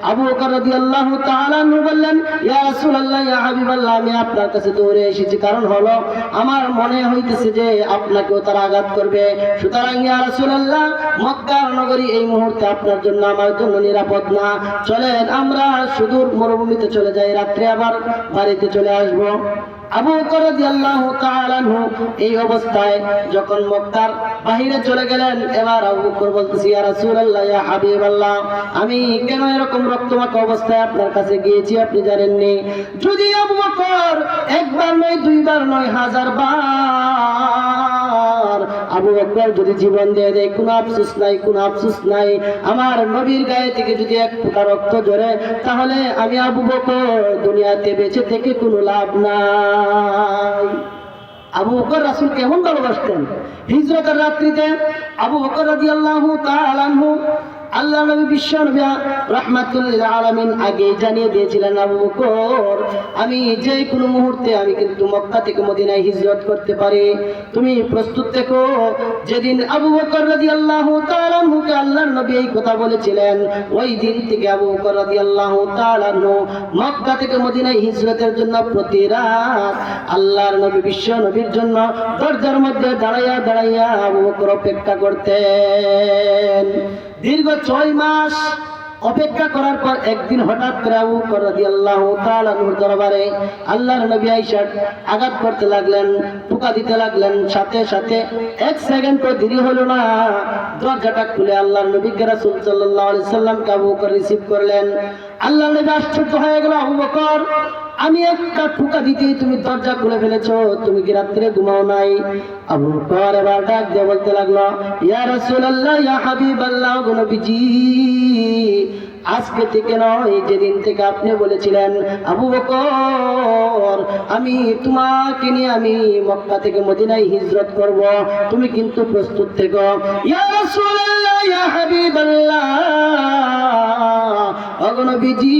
আবু বকর রাদিয়াল্লাহু তাআলা আনহু বললেন, ইয়া রাসূলুল্লাহ, ইয়া হাবিবাল্লাহ, আমি আপনার কাছে দৌড়ে এসেছি, কারণ হলো আমার মনে হইতেছে যে আপনাকেও তারা আঘাত করবে। সুতরাং ইয়া রাসূলুল্লাহ, মক্কার নগরী এই মুহূর্তে আপনার জন্য আমার জন্য নিরাপদ না। চলেন আমরা সুদূর মরুভূমিতে চলে যাই, রাত্রে আবার বাড়িতে চলে আসবো। আবু বকর রাদিয়াল্লাহু তাআলা আনহু এই অবস্থায় যখন মক্কার বাহিরে চলে গেলেন, এবার আবু বকর বলতেছি, ইয়া রাসূলুল্লাহ, ইয়া হাবিবাল্লাহ, আমি কেন এরকম রক্তমাখা অবস্থায় আপনার কাছে গিয়েছি আপনি জানেননি? যদি আবু বকর একবার নয়, দুইবার নয়, 1000 বার আবু বকর যদি জীবন দিয়ে দেয়, কোনো আফসোস নাই, কোনো আফসোস নাই। আমার নবীর গায়ে থেকে যদি এক ফোঁটা রক্ত ঝরে, তাহলে আমি আবু বকর দুনিয়াতে বেঁচে থেকে কোনো লাভ নাই। আবু বকর রাসূল কেমন ভালোবাসতেন! হিজরতের রাত্রিতে আবু বকর রাদিয়াল্লাহু তাআলা আনহু আল্লাহ নবী বিশ্ব নবী রাহমাতুল লিল আলামিন আগে জানিয়ে দিয়েছিলেন, আবু বকর আমি যে কোনো মুহূর্তে আমি কিন্তু মক্কা থেকে মদিনায় হিজরত করতে পারি, তুমি প্রস্তুত থেকো। যেদিন আবু বকর রাদিয়াল্লাহু তাআলা আনহুকে আল্লাহর নবী এই কথা বলেছিলেন, ওই দিন থেকে আবু বকর রাদিয়াল্লাহু তাআলা আনহু মক্কা থেকে মদিনায় হিজরতের জন্য প্রতি রাত আল্লাহর নবী বিশ্ব নবীর জন্য দরজার মধ্যে দাঁড়াইয়া দাঁড়াইয়া আবু বকর অপেক্ষা করতেন। দীর্ঘ 6 মাস অপেক্ষা করার পর একদিন হঠাৎ করে আবু বকর রাদিয়াল্লাহু তাআলা আনহুর দরবারে আল্লাহর নবী আয়েশা আঘাত করতে লাগলেন, টোকা দিতে লাগলেন। সাথে সাথে 1 সেকেন্ড দেরি হলো না, দরজাটা খুলে আল্লাহর নবী রাসূল সাল্লাল্লাহু আলাইহি সাল্লামকে আবু বকর রিসিভ করলেন। আল্লাহর নবী আশ্চর্য হয়ে গেল, আবু বকর আমি একটা টোকা দিতেই তুমি দরজা খুলে ফেলেছো, তুমি কি রাত্রে ঘুমাও নাই? আবু বকর এবার ডাক দিয়ে বলতে লাগলো, ইয়া রাসূলুল্লাহ, ইয়া হাবিবাল্লাহ, গো নবীজি, আজকে থেকে নয়, যেদিন থেকে আপনি বলেছিলেন আবু বকর আমি তোমাকে নিয়ে আমি মক্কা থেকে মদিনায় হিজরত করব, তুমি কিন্তু প্রস্তুত থেকো। ইয়া রাসূলুল্লাহ, ইয়া হাবিবাল্লাহ, ওগো নবীজি,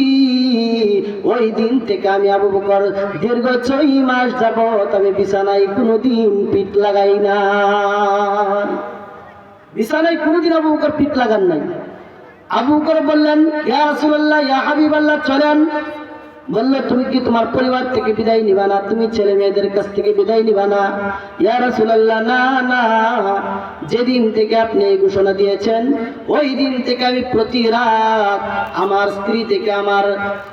ওই দিন থেকে আমি আবু বকর দীর্ঘ 6 মাস যাবত আমি বিছানায় কোনোদিন পিঠ লাগাই না। বিছানায় কোনোদিন আবু বকর পিঠ লাগান নাই। আবু বকর বললেন, ইয়া রাসূলুল্লাহ, ইয়া হাবিবাল্লাহ, চলেন। বললো, তুমি কি তোমার পরিবার থেকে বিদায় নিবা না? তুমি ছেলে মেয়েদের কাছ থেকে বিদায় নিবা না? ইয়া রাসূলুল্লাহ, না না, যেদিন থেকে আপনি এই ঘোষণা দিয়েছেন ওই দিন থেকে আমি প্রতি রাত আমার স্ত্রী থেকে আমার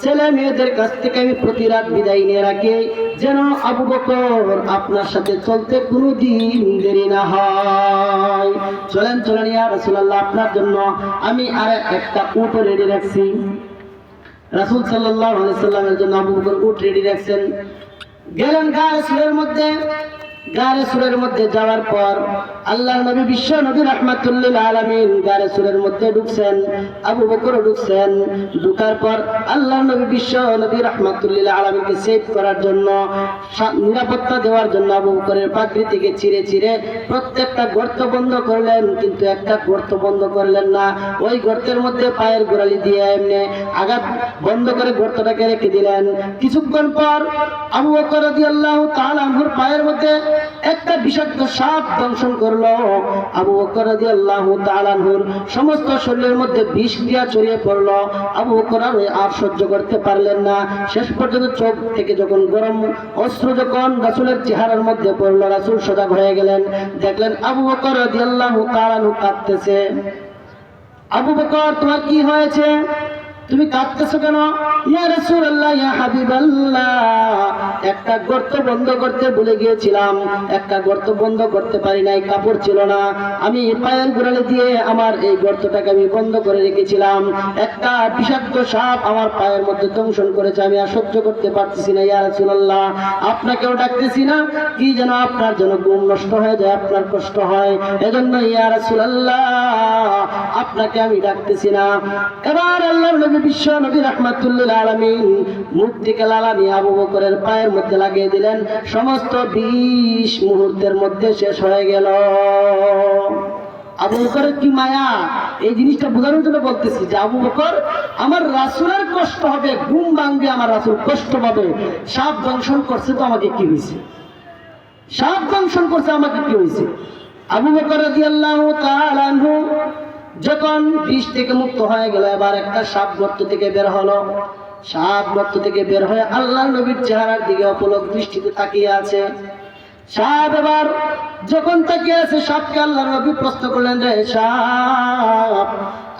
ছেলে মেয়েদের কাছ থেকে আমি প্রতি রাত বিদায় নিয়ে রাখি, যেন আবু বকর আপনার সাথে চলতে কোনোদিন দেরি না হয়। চলেন চলেন ইয়া রাসূলুল্লাহ, আপনার জন্য আমি আর একটা উট রেডি রাখছি। রাসূল সাল্লাল্লাহু আলাইহি সাল্লামের জন্য আবু বকর উট রেডি রাখছেন। গেলেন গায়ে সুরের মধ্যে। গারে সুরের মধ্যে যাওয়ার পর আল্লাহর নবী বিশ্ব নবী রাহমাতুল লিল আলামিন গারে সুরের মধ্যে ঢুকছেন, আবু বকর ঢুকছেন। ঢুকার পর আল্লাহর নবী বিশ্ব নবী রাহমাতুল লিল আলামিনকে সেভ করার জন্য, নিরাপত্তা দেওয়ার জন্য আবু বকরের পাগড়ি থেকে ছিঁড়ে ছিঁড়ে প্রত্যেকটা গর্ত বন্ধ করলেন, কিন্তু একটা গর্ত বন্ধ করলেন না। ওই গর্তের মধ্যে পায়ের গোড়ালি দিয়ে এমনি আঘাত বন্ধ করে গর্তটাকে রেখে দিলেন। কিছুক্ষণ পর আবু বকর রাদিয়াল্লাহু তাআলা আনহুর পায়ের মধ্যে একটা বিষাক্ত সাপ দংশন করলো। আবু বকর রাদিয়াল্লাহু তাআলা আনহুর সমস্ত শরীরের মধ্যে বিষ ক্রিয়া ছড়িয়ে পড়লো। আবু বকর আর সহ্য করতে পারলেন না। শেষ পর্যন্ত চোখ থেকে যখন গরম অস্ত্র যখন রাসূলের চেহারার মধ্যে পড়লো, রাসূল সজাগ হয়ে গেলেন। দেখলেন আবু বকর রাদিয়াল্লাহু তাআলা আনহু কাঁদতেছে। আবু বকর, তোমার কি হয়েছে? তুমি কাঁদতেছো কেন? ইয়া রাসূলুল্লাহ, ইয়া হাবিবাল্লাহ, একটা গর্ত বন্ধ করতে ভুলে গিয়েছিলাম, একটা গর্ত বন্ধ করতে পারি নাই, কাপড় ছিল না, আমি পায়ের গোড়ালি দিয়ে আমার এই গর্তটাকে আমি বন্ধ করে রেখেছিলাম। একটা বিষাক্ত সাপ আমার পায়ের মধ্যে দংশন করেছে, আমি আর সহ্য করতে পারতেছি না। ইয়া রাসূলুল্লাহ, আপনাকেও ডাকতেছি না, কি যেন আপনার জন্য ঘুম নষ্ট হয়ে যায়, আপনার কষ্ট হয়, এজন্য ইয়া রাসূলুল্লাহ আপনাকে আমি ডাকতেছি না। এবার আল্লাহর নবী বিশ্ব নবী রাহমাতুল লিল আলামিন মুখ থেকে লালা নিয়ে আবু বকরের পায়ের মধ্যে লাগিয়ে দিলেন। সমস্ত বিষ মুহূর্তের মধ্যে শেষ হয়ে গেল। আবু বকরের কি মায়া, এই জিনিসটা বোঝানোর জন্য বলতেছি যে আবু বকর, আমার রাসূলের কষ্ট হবে, ঘুম ভাঙবে, আমার রাসূল কষ্ট পাবে, সাপ দংশন করছে তো আমাকে কি হয়েছে, সাপ দংশন করছে আমাকে কি হয়েছে। আবু বকর রাদিয়াল্লাহু তাআলা আনহু যখন বিষ থেকে মুক্ত হয়ে গেল, এবার একটা সাপ গর্ত থেকে বের হলো। সাপ গর্ত থেকে বের হয়ে আল্লাহর নবীর চেহারার দিকে অপলক দৃষ্টিতে তাকিয়ে আছে। সাপ এবার যখন তাকিয়ে আছে, সাপকে আল্লাহর নবী প্রশ্ন করলেন, রে সাপ,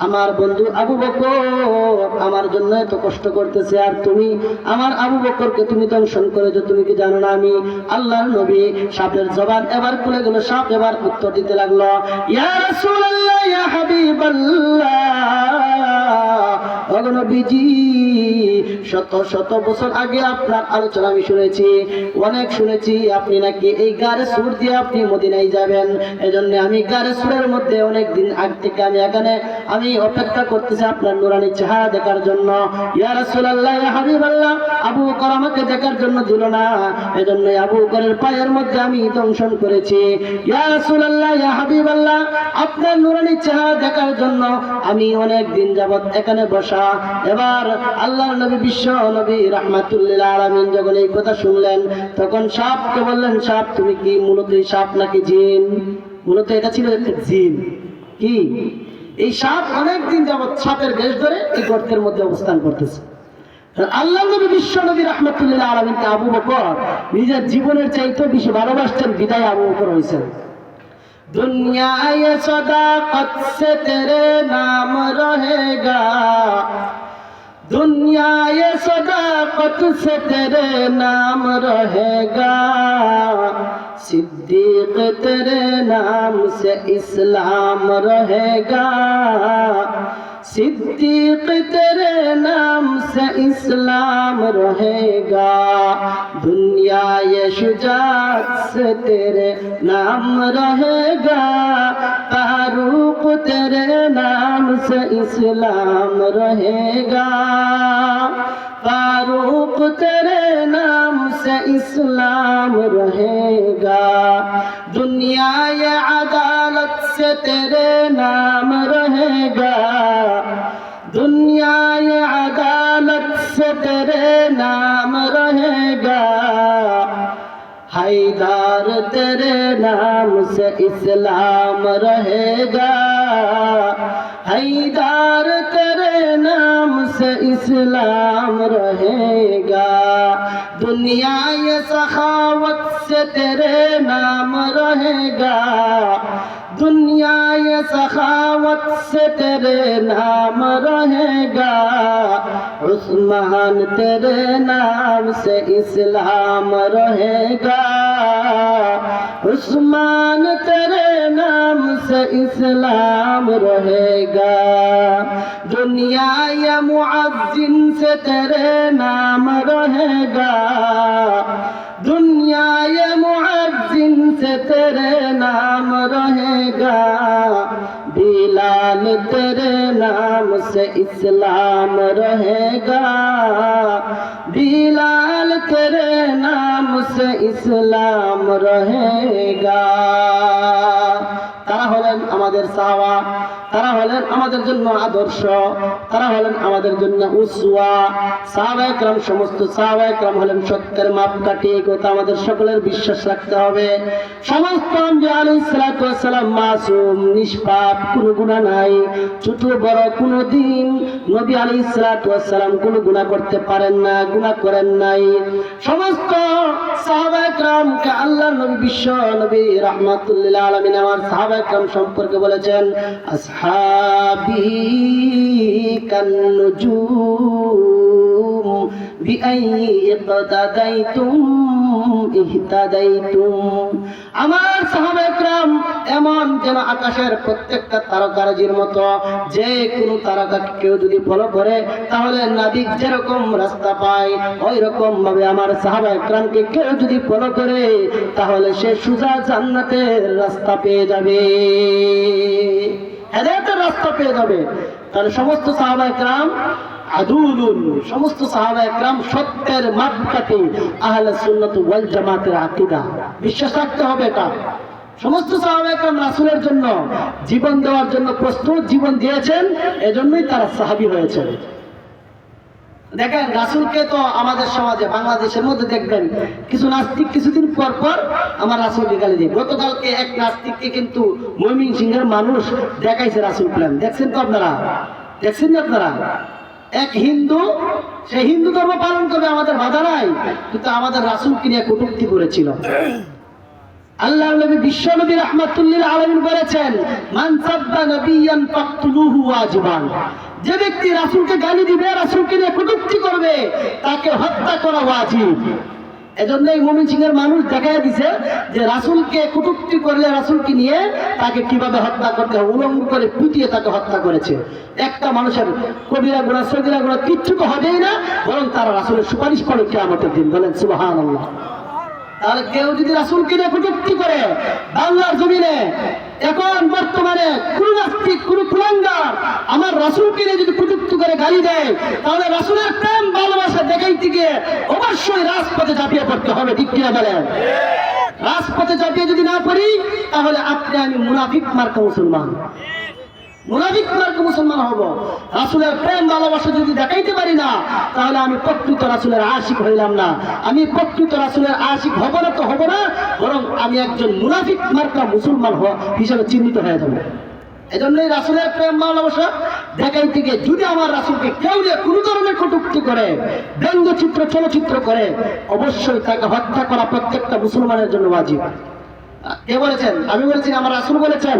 আমার বন্ধু আবু বকর আমার জন্য এত কষ্ট করতেছে, আর তুমি আমার আবু বকরকে তুমি দংশন করেছো, তুমি কি জানো না আমি আল্লাহর নবী? সাপের জবান এবার খুলে গেল। সাপ এবার উত্তর দিতে লাগলো, ইয়া রাসূলুল্লাহ, ইয়া হাবিবাল্লাহ, নবীজি, শত শত বছর আগে আপনার আলোচনা আমি শুনেছি, অনেক শুনেছি, আপনি নাকি এই গারে সুর দিয়ে আপনি মদিনায় যাবেন, এজন্য আমি গারে সুরের মধ্যে অনেক দিন আগ থেকে আমি এখানে আমি অপেক্ষা করতেছি আপনার নুরানি চেহারা দেখার জন্য। ইয়া রাসূলুল্লাহ, ইয়া হাবিবাল্লাহ, আবু বকর আমাকে দেখার জন্য দিল না, এজন্য আবু বকরের পায়ের মধ্যে আমি দংশন করেছি। ইয়া রাসূলুল্লাহ, ইয়া হাবিবাল্লাহ, আপনার নুরানি চেহারা দেখার জন্য আমি অনেক দিন যাবত এখানে বসা। এবার আল্লাহর নবী বিশ্ব নবী রাহমাতুল লিল আলামিন যখন এই কথা শুনলেন, তখন সাপকে বললেন, সাপ তুমি কি মূলত এই সাপ নাকি জিন? মূলত এটা ছিল একটা জিন। কি এই সাপ অনেক দিন যাবত সাপের বেশ ধরে এই গর্তের মধ্যে অবস্থান করতেছে। আল্লাহর নবী বিশ্ব নবী রাহমাতুল লিল আলামিনকে আবু বকর নিজের জীবনের চাইতে বেশি ভালোবাসতেন, বিদায় আবু বকর হয়েছেন। दुनिया ये सदाकत से तेरे नाम रहेगा, दुनिया ये सदाकत से तेरे नाम रहेगा, सिद्दीक तेरे नाम से इस्लाम रहेगा, सिद्दीक तेरे नाम से इस्लाम रहेगा, दुनिया ये शुजाअत से तेरे नाम रहेगा, फारूक तेरे नाम से इस्लाम रहेगा, फारूक तेरे नाम से इस्लाम रहेगा, दुनिया ये अदालत से तेरे नाम रहेगा, दुनिया ये अदालत से तेरे नाम रहेगा, हैदर तेरे नाम से इस्लाम रहेगा, हैदर तेरे नाम से इस्लाम रहेगा, दुनिया ये सखावत से तेरे नाम रहेगा, दुनिया ये सखावत से तेरे नाम रहेगा, उस्मान तेरे नाम से इस्लाम रहेगा, उस्मान तेरे नाम से इस्लाम रहेगा, दुनिया ये मुअज्जिन से तेरे नाम रहेगा, दुनिया ये मुअज्जिन से तेरे नाम रहेगा, बिलाल तेरे नाम से इस्लाम रहेगा, बिलाल तेरे नाम से इस्लाम रहेगा। তারা হলেন আমাদের সাহাবা, তারা হলেন আমাদের জন্য আদর্শ, তারা হলেন আমাদের জন্য উসওয়া। সাহাবায়ে কেরাম, সমস্ত সাহাবায়ে কেরাম হলেন সত্যের মাপকাঠি, এই কথা আমাদের সকলের বিশ্বাস রাখতে হবে। সমস্ত আম্বিয়া আলাইহিস সালাতু ওয়াস সালাম মাসুম, নিষ্পাপ, কোনো গুনাহ নাই, ছোট বড় কোনো দিন নবী আলাইহিস সালাতু ওয়াস সালাম কোনো গুনাহ করতে পারেন না, গুনাহ করেন নাই। সমস্ত সাহাবায়ে কেরামকে আল্লাহর নবী বিশ্ব নবী রাহমাতুল লিল আলামিন আমার সাহাবায়ে কেরাম সম্পর্কে বলেছেন, সাহাবী কান্নুজুম বিআইয়ি ইকতাদাইতুম ইহতাদাইতুম। আমার সাহাবায়ে কেরাম এমন যেন আকাশের প্রত্যেকটা তারকারাজির মতো, যে কোনো তারকাকে কেউ যদি ফলো করে তাহলে নাবিক যেরকম রাস্তা পায় ওই রকম ভাবে আমার সাহাবায়ে কেরামকে কেউ যদি ফলো করে তাহলে সে সোজা জান্নাতের রাস্তা পেয়ে যাবে, হেদায়েতের রাস্তা পেয়ে যাবে। তাহলে সমস্ত সাহাবায়ে কেরাম আদুলুন, সমস্ত সাহাবায়ে কেরাম সত্যের মাপকাঠি, আহলে সুন্নাত ওয়াল জামাতের আকীদা, বিশ্বাস রাখতে হবে এটা। সমস্ত সাহাবায়ে কেরাম রাসূলের জন্য জীবন দেওয়ার জন্য প্রস্তুত, জীবন দিয়েছেন, এজন্যই তারা সাহাবী হয়েছেন। দেখেন রাসূলকে তো আমাদের সমাজে বাংলাদেশের মধ্যে দেখবেন কিছু নাস্তিক কিছুদিন পর পর আমার রাসূলকে গালি দেয়। গতকালকে এক নাস্তিককে কিন্তু ময়মনসিংহের মানুষ দেখাইছে রাসূল প্রেম, দেখছেন তো আপনারা? দেখছেন না আপনারা? এক হিন্দু, সে হিন্দু ধর্ম পালন করবে, আমাদের বাধা নাই, কিন্তু আমাদের রাসূলকে নিয়ে কটূক্তি করেছিল। আল্লাহর নবী বিশ্ব নবী রাহমাতুল্লিল আলামিন বলেছেন, মান সাব্বা নাবিয়ান ফাকতুলুহু ওয়াজিবান, যে ব্যক্তি রাসূলকে গালি দিবে, রাসূলকে নিয়ে কটূক্তি করবে, তাকে হত্যা করা ওয়াজিব। এজন্যই ময়মনসিংহের মানুষ দেখায় দিছে যে রাসূলকে কটূক্তি করলে রাসূলকে নিয়ে তাকে কিভাবে হত্যা করতে হবে, উলঙ্গ করে পিটিয়ে তাকে হত্যা করেছে। একটা মানুষের কবিরা গুনাহ সগীরা গুনাহ কিচ্ছু তো হবেই না, বরং তারা রাসূলের সুপারিশ করে কিয়ামতের দিন। বলেন সুবহানাল্লাহ। তাহলে কেউ যদি রাসূলকে নিয়ে কটূক্তি করে বাংলার জমিনে, এখন বর্তমানে কোন নাস্তিক, কোন কুলাঙ্গার আমার রাসূলকে নিয়ে যদি কটূক্তি করে গালি দেয়, তাহলে রাসূলের প্রেম ভালোবাসা দেখাইতে গিয়ে অবশ্যই রাজপথে ঝাঁপিয়ে পড়তে হবে, ঠিক কিনা বলেন? রাজপথে ঝাঁপিয়ে যদি না পড়ি তাহলে আপনি আমি মুনাফিক মার্কা মুসলমান, মুনাফিক মার্কা মুসলমান হব। রাসূলের প্রেম ভালোবাসা যদি দেখাইতে পারি না তাহলে আমি প্রকৃত রাসূলের আশিক হইলাম না, আমি প্রকৃত রাসূলের আশিক হব না, তো হব না, বরং আমি একজন মুনাফিক মার্কা মুসলমান হিসেবে চিহ্নিত হয়ে যাব। এজন্যই রাসূলের প্রেম ভালোবাসা দেখাইতে গিয়ে যদি আমার রাসূলকে কেউ নিয়ে কোনো ধরনের কটূক্তি করে, ব্যঙ্গচিত্র চলচ্চিত্র করে, অবশ্যই তাকে হত্যা করা প্রত্যেকটা মুসলমানের জন্য ওয়াজিব। কে বলেছেন? আমি বলেছি, আমার রাসূল বলেছেন।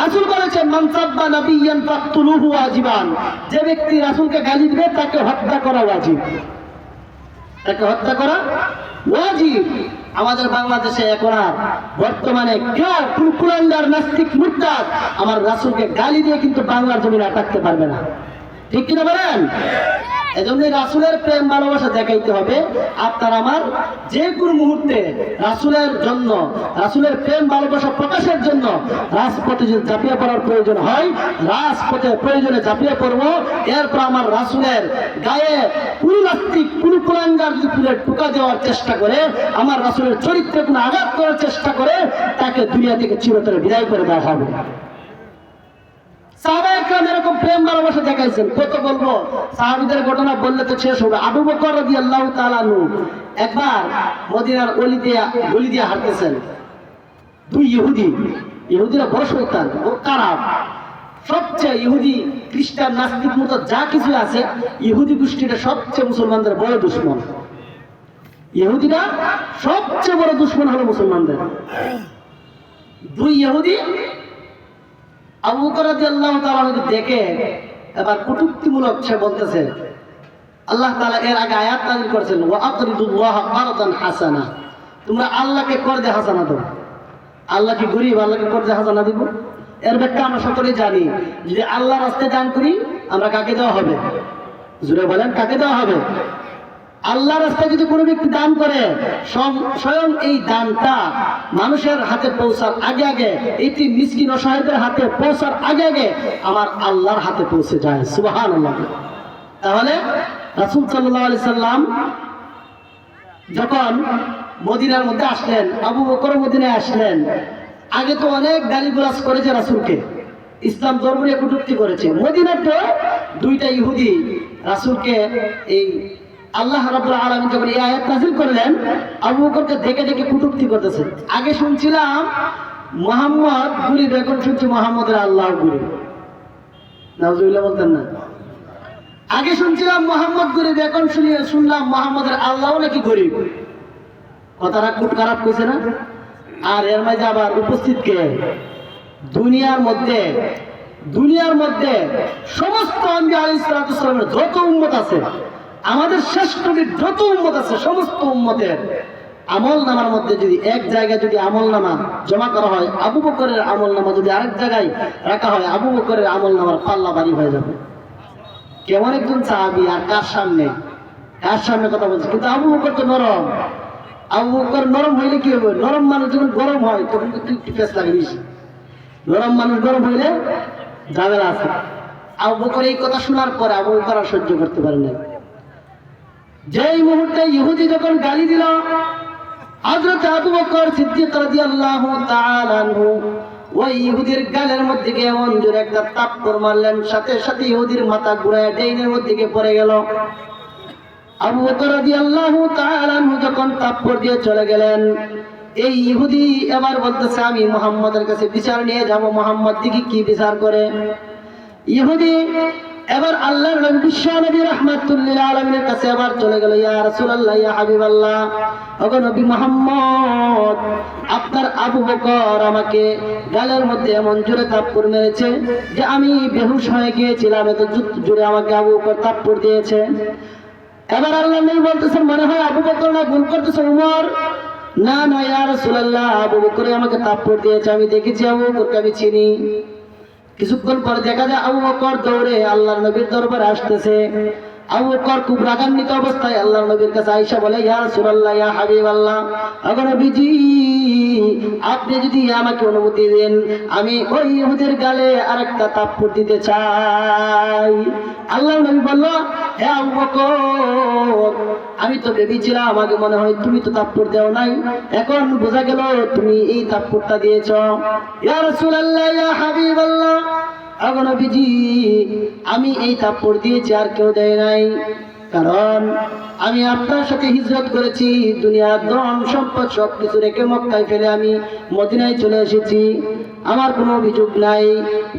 রাসূল বলেছেন, মান সাব্বা নাবিয়ান ফাকতুলুহু ওয়াজিবান, যে ব্যক্তি রাসূলকে গালি দিবে তাকে হত্যা করা ওয়াজিব, তাকে হত্যা করা ওয়াজিব। আমাদের বাংলাদেশে এখন আর বর্তমানে কেউ কুলাঙ্গার নাস্তিক মুরতাদ আমার রাসূলকে গালি দিয়ে কিন্তু বাংলার জমিনে আটকাতে পারবে না, ঠিক কিনা বলেন? এজন্য রাসূলের প্রেম ভালোবাসা দেখাইতে হবে। আপনার আমার যে কোনো মুহূর্তে রাসূলের জন্য, রাসূলের প্রেম ভালোবাসা প্রকাশের জন্য রাজপথে যদি ঝাঁপিয়ে পড়ার প্রয়োজন হয়, রাজপথে প্রয়োজনে ঝাঁপিয়ে পড়বো। এরপর আমার রাসূলের গায়ে কোনো নাস্তিক, কোনো কুলাঙ্গার যদি ফুলের টোকা দেওয়ার চেষ্টা করে, আমার রাসূলের চরিত্রে কোনো আঘাত করার চেষ্টা করে, তাকে দুনিয়া থেকে চিরতরে বিদায় করে দেওয়া হবে। সাহাবায়ে কেরাম এরকম প্রেম ভালোবাসা দেখাইছেন, কত বলবো, সাহাবীদের ঘটনা বললে তো শেষ হবে। আবু বকর রাদিয়াল্লাহু তাআলা আনহু একবার মদিনার গলি দিয়ে হাঁটতেছেন, দুই ইহুদিরা বড় শয়তান, বড় খারাপ, সবচেয়ে ইহুদি খ্রিস্টান নাস্তিক মত যা কিছু আছে, ইহুদি গোষ্ঠীটা সবচেয়ে মুসলমানদের বড় দুশমন। ইহুদিরা সবচেয়ে বড় দুশমন হলো মুসলমানদের। দুই ইহুদি আবু বকর রাদিয়াল্লাহু তাআলা দেখে এবার কটূক্তিমূলক সে বলতেছে, আল্লাহ তাআলা এর আগে আয়াত নাযিল করেছেন, ওয়া আকরিদুল্লাহ কারদান হাসানা, তোমরা আল্লাহকে করদে হাসানা দাও। আল্লাহ কি গরিব? আল্লাহকে করদে হাসানা দিব? এর ব্যাখ্যা আমরা সকলেই জানি। যদি আল্লাহর রাস্তায় দান করি আমরা কাকে দেওয়া হবে? জুড়ে বলেন, কাকে দেওয়া হবে? আল্লাহর রাস্তায় যদি কোনো ব্যক্তি দান করে, স্বয়ং এই দানটা মানুষের হাতে পৌঁছার আগে আগে, এটি মিসকিন অসহায়দের হাতে পৌঁছার আগে আগে আমার আল্লাহর হাতে পৌঁছে যায়। সুবহানাল্লাহ। তাহলে রাসূল সাল্লাল্লাহু আলাইহি সাল্লাম যখন মদিনার মধ্যে আসলেন, আবু বকর মদিনায় আসলেন, আগে তো অনেক গালিগালাজ করেছে রাসূলকে, ইসলাম ধর্ম নিয়ে কটূক্তি করেছে। মদিনাতে দুইটা ইহুদি রাসূলকে এই আল্লাহ রাব্বুল আলামিন যখন এই আয়াত নাযিল করলেন, আবু বকরকে দেখে দেখে কটূক্তি করতেছে। আগে শুনছিলাম মুহাম্মদ গরিব, এখন শুনছি মুহাম্মদের আল্লাহ গরিব। নাউজুবিল্লাহ বলতেন না? আগে শুনছিলাম মুহাম্মদ গরিব, এখন শুনলাম মুহাম্মদের আল্লাহ নাকি গরিব। কথাটা খুব খারাপ কইছে না? আর এর মাঝে আবার উপস্থিত কে? দুনিয়ার মধ্যে দুনিয়ার মধ্যে সমস্ত আম্বিয়া আলাইহিস সালাতু ওয়াস সালামের যত উম্মত আছে, আমাদের শ্রেষ্ঠ নবীর যত উম্মত আছে, সমস্ত উম্মতের আমল নামার মধ্যে যদি এক জায়গায় যদি আমল নামা জমা করা হয়, আবু বকরের আমল নামা যদি আরেক জায়গায় রাখা হয়, আবু বকরের আমল নামার পাল্লা ভারী হয়ে যাবে। কেমন একজন সাহাবী, আর কার সামনে কথা বলছে। কিন্তু আবু বকর তো নরম। আবু বকর নরম হইলে কি হবে? নরম মানুষ যখন গরম হয় তখন কিন্তু একটু পেঁচ লাগে বেশি। নরম মানুষ গরম হইলে ঝামেলা আছে। আবু বকর এই কথা শোনার পরে আবু বকর আর সহ্য করতে পারে না। যেই মুহূর্তে ইহুদি যখন গালি দিল, হযরত আবু বকর সিদ্দিক রাদিয়াল্লাহু তাআলা আনহু ওই ইহুদির গালের মধ্যে গিয়ে এমন জোরে একটা থাপ্পড় মারলেন, সাথে সাথে ইহুদির মাথা ঘুরায় ডেইনের মধ্যে গিয়ে পড়ে গেল। আবু বকর রাদিয়াল্লাহু তাআলা আনহু যখন থাপ্পড় দিয়ে চলে গেলেন, এই ইহুদি এবার বলতেছে আমি মুহাম্মদের কাছে বিচার নিয়ে যাব, মুহাম্মদ দেখি কি বিচার করে। ইহুদি এবার আল্লাহর নবী বিশ্ব নবী রাহমাতুল লিল আলামিনের কাছে আবার চলে গেল। ইয়া রাসূলুল্লাহ, ইয়া হাবিবাল্লাহ, ওগো নবী মুহাম্মদ, আপনার আবু বকর আমাকে গালের মধ্যে এমন জোরে থাপ্পড় মেরেছে যে আমি বেহুশ হয়ে গিয়েছিলাম, এত জোরে আমাকে আবু বকর থাপ্পড় দিয়েছে। এবার আল্লাহর নবী বলতেছেন মনে হয় আবু বকর না ভুল করতেছে উমর। না না ইয়া রাসূলুল্লাহ, আবু বকর আমাকে থাপ্পড় দিয়েছে, আমি দেখেছি আবু বকরকে আমি চিনি। কিছুক্ষণ পরে দেখা যায় আবু বকর দৌড়ে আল্লাহর নবীর দরবারে আসতেছে। আবু বকর খুব রাগান্বিত অবস্থায় আল্লাহর নবীর কাছে আয়েশা বলে, ইয়া রাসূলুল্লাহ, ইয়া হাবিবাল্লাহ, ওগো নবীজি, আপনি যদি আমাকে অনুমতি দেন আমি ওই ইহুদির গালে আরেকটা থাপ্পড় দিতে চাই। আল্লাহর নবী বলল, হে আবু বকর, আমি তো ভেবেছিলাম আমাকে মনে হয় তুমি তো থাপ্পড় দেও নাই, এখন বোঝা গেল তুমি এই থাপ্পড়টা দিয়েছ। ইয়া রাসূলুল্লাহ, ইয়া হাবিবাল্লাহ, ওগো নবীজি, আমি এই থাপ্পড় দিয়েছি, আর কেউ দেয় নাই। কারণ আমি আপনার সাথে হিজরত করেছি, দুনিয়ার ধন সম্পদ সবকিছু রেখে মক্কায় ফেলে আমি মদিনায় চলে এসেছি, আমার কোনো অভিযোগ নাই।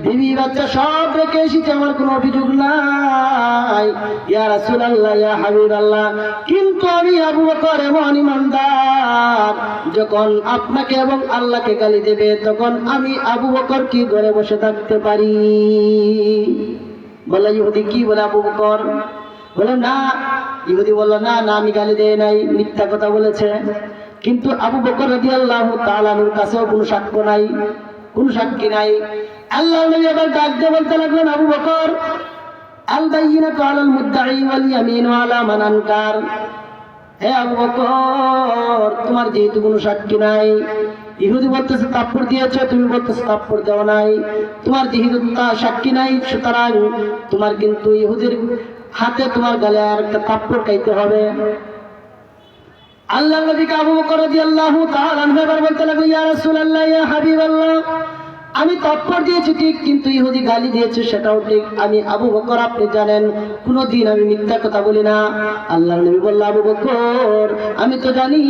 বিবি বাচ্চা সব রেখে এসেছি, আমার কোনো অভিযোগ নাই। ইয়া রাসূলুল্লাহ, ইয়া হাবিবাল্লাহ, কিন্তু আমি আবু বকর এমন ইমানদার, যখন আপনাকে এবং আল্লাহকে গালি দেবে তখন আমি আবু বকর কি ঘরে বসে থাকতে পারি? বলে ইহুদি, কি বলে আবু বকর? বলে না। ইহুদি বলল, না না, আমি গালি দেই নাই, মিথ্যা কথা বলেছে। কিন্তু আবু বকর রাদিয়াল্লাহু তাআলা আনহুর কাছেও কোনো সাক্ষ্য নাই, কোনো সাক্ষী নাই। আল্লাহর নবী আবার ডাক দিয়ে বলতে লাগলেন, আবু বকর, আল বাইয়িনাতু আলাল মুদ্দাঈ ওয়াল ইয়ামিনু আলা মান আনকার। হে আবু বকর, তোমার যেহেতু কোনো সাক্ষী নাই, ইহুদি বলতেছে থাপ্পড় দিয়েছে, তুমি বলতেছো থাপ্পড় দেওয়া নাই, তোমার যেহেতু সাক্ষী নাই, সুতরাং তোমার কিন্তু ইহুদির হাতে তোমার গালে আর একটা থাপ্পড় খাইতে হবে। আল্লাহর নবীকে আবু বকর রাদিয়াল্লাহু তাআলা আনহু এবার বলতে লাগলো, ইয়া রাসূলুল্লাহ, ইয়া হাবিবাল্লাহ, আমি থাপ্পড় দিয়েছি ঠিক, কিন্তু ইহুদি গালি দিয়েছে সেটাও ঠিক। আমি আবু বকর, আপনি জানেন কোনদিন আমি মিথ্যা কথা বলি না। আল্লাহর নবী বলল, আবু বকর, আমি তো জানি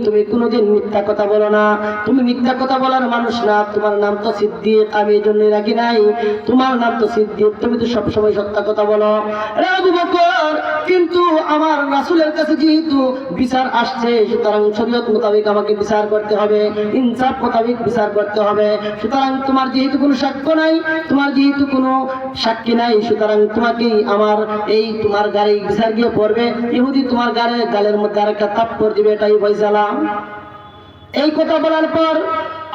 তুমি কোনদিন মিথ্যা কথা বলো না, তুমি মিথ্যা কথা বলার মানুষ না, তোমার নাম তো সিদ্দিক, আমি এই জন্যই রাখি নাই, তোমার নাম তো সিদ্দিক, তুমি তো সবসময় সত্য কথা বলো। রে আবু বকর, কিন্তু আমার রাসূলের কাছে যেহেতু বিচার আসছে, সুতরাং শরীয়ত মোতাবেক আমাকে বিচার করতে হবে, ইনসাফ মোতাবেক বিচার করতে হবে। সুতরাং তোমার যেহেতু কোনো সাক্ষ্য নাই, তোমার যেহেতু কোনো সাক্ষী নাই, সুতরাং তোমাকেই আমার এই তোমার গায়ে বিচার গিয়ে পড়বে। ইহুদি তোমার গালের মধ্যে আরেকটা থাপ্পড় দিবে, এটাই ফয়সালা। এই কথা বলার পর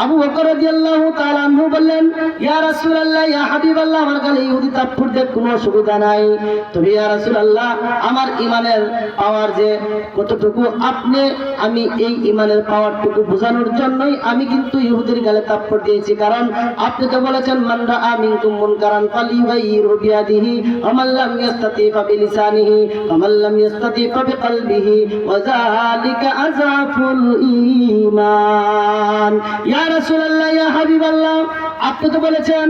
আবু বকর রাদিয়াল্লাহু তাআলা আনহু বললেন, ইয়া রাসূলুল্লাহ, ইয়া হাবিবাল্লাহ, আমার গালে ইহুদি থাপ্পড় দেয় কোনো অসুবিধা নাই, তবে ইয়া রাসূলুল্লাহ, আমার ঈমানের পাওয়ার যে কতটুকু আমি এই ঈমানের পাওয়ারটুকু বোঝানোর জন্যই আমি কিন্তু ইহুদির গালে থাপ্পড় দিয়েছি। কারণ আপনি তো বলেছেন, মান রাআ মিনকুম মুনকারান ফালিয়ুগাইয়িরহু বিয়াদিহি ওয়া মান লাম ইস্তাতি ফাবিলিসানিহি ওয়া মান লাম ইস্তাতি ফাবিকলবিহি ওয়া যালিকা আযাফুল ঈমান। ইয়া রাসূলুল্লাহ, ইয়া হাবিবাল্লাহ, আপনি তো বলেছেন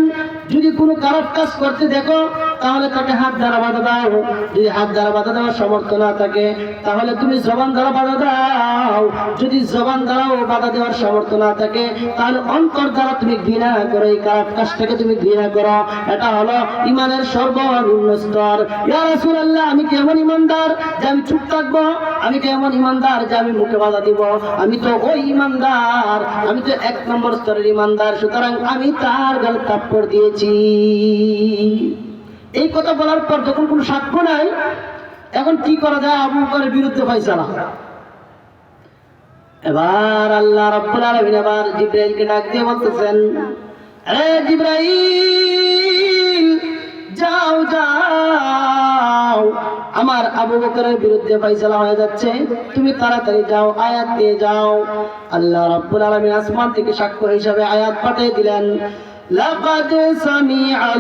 যদি কোনো খারাপ কাজ করতে দেখো তাহলে তাকে হাত দ্বারা বাধা দাও। যদি হাত দ্বারা বাধা দেওয়ার সামর্থ্য না থাকে তাহলে তুমি জবান দ্বারা বাধা দাও। যদি জবান দ্বারাও বাধা দেওয়ার সামর্থ্য না থাকে তাহলে অন্তর দ্বারা তুমি ঘৃণা করো, এই খারাপ কাজটাকে তুমি ঘৃণা করো। এটা হলো ইমানের সর্বনিম্ন স্তর। ইয়া রাসূলুল্লাহ, আমি কেমন ইমানদার যে আমি চুপ থাকবো? আমি কেমন ইমানদার যে আমি মুখে বাধা দিব? আমি তো ওই ইমানদার, আমি তো 1 নম্বর স্তরের ইমানদার, সুতরাং আমি তার গালে থাপ্পড় দিয়েছি। এই কথা বলার পর যখন কোনো সাক্ষ্য নাই, এখন কি করা যায়? আবু বকরের বিরুদ্ধে ফয়সালা। এবার আল্লাহ রাব্বুল আলামিন এবার জিবরাইলকে ডাক দিয়ে বলতেছেন, এ জিবরাইল, যাও যাও, আমার আবু বকরের বিরুদ্ধে ফয়সালা হয়ে যাচ্ছে, তুমি তাড়াতাড়ি যাও, আয়াত দিয়ে যাও। আল্লাহ রাব্বুল আলামিন আসমান থেকে সাক্ষ্য হিসাবে আয়াত পাঠিয়ে দিলেন, লাকাদ সামিআল্লাহু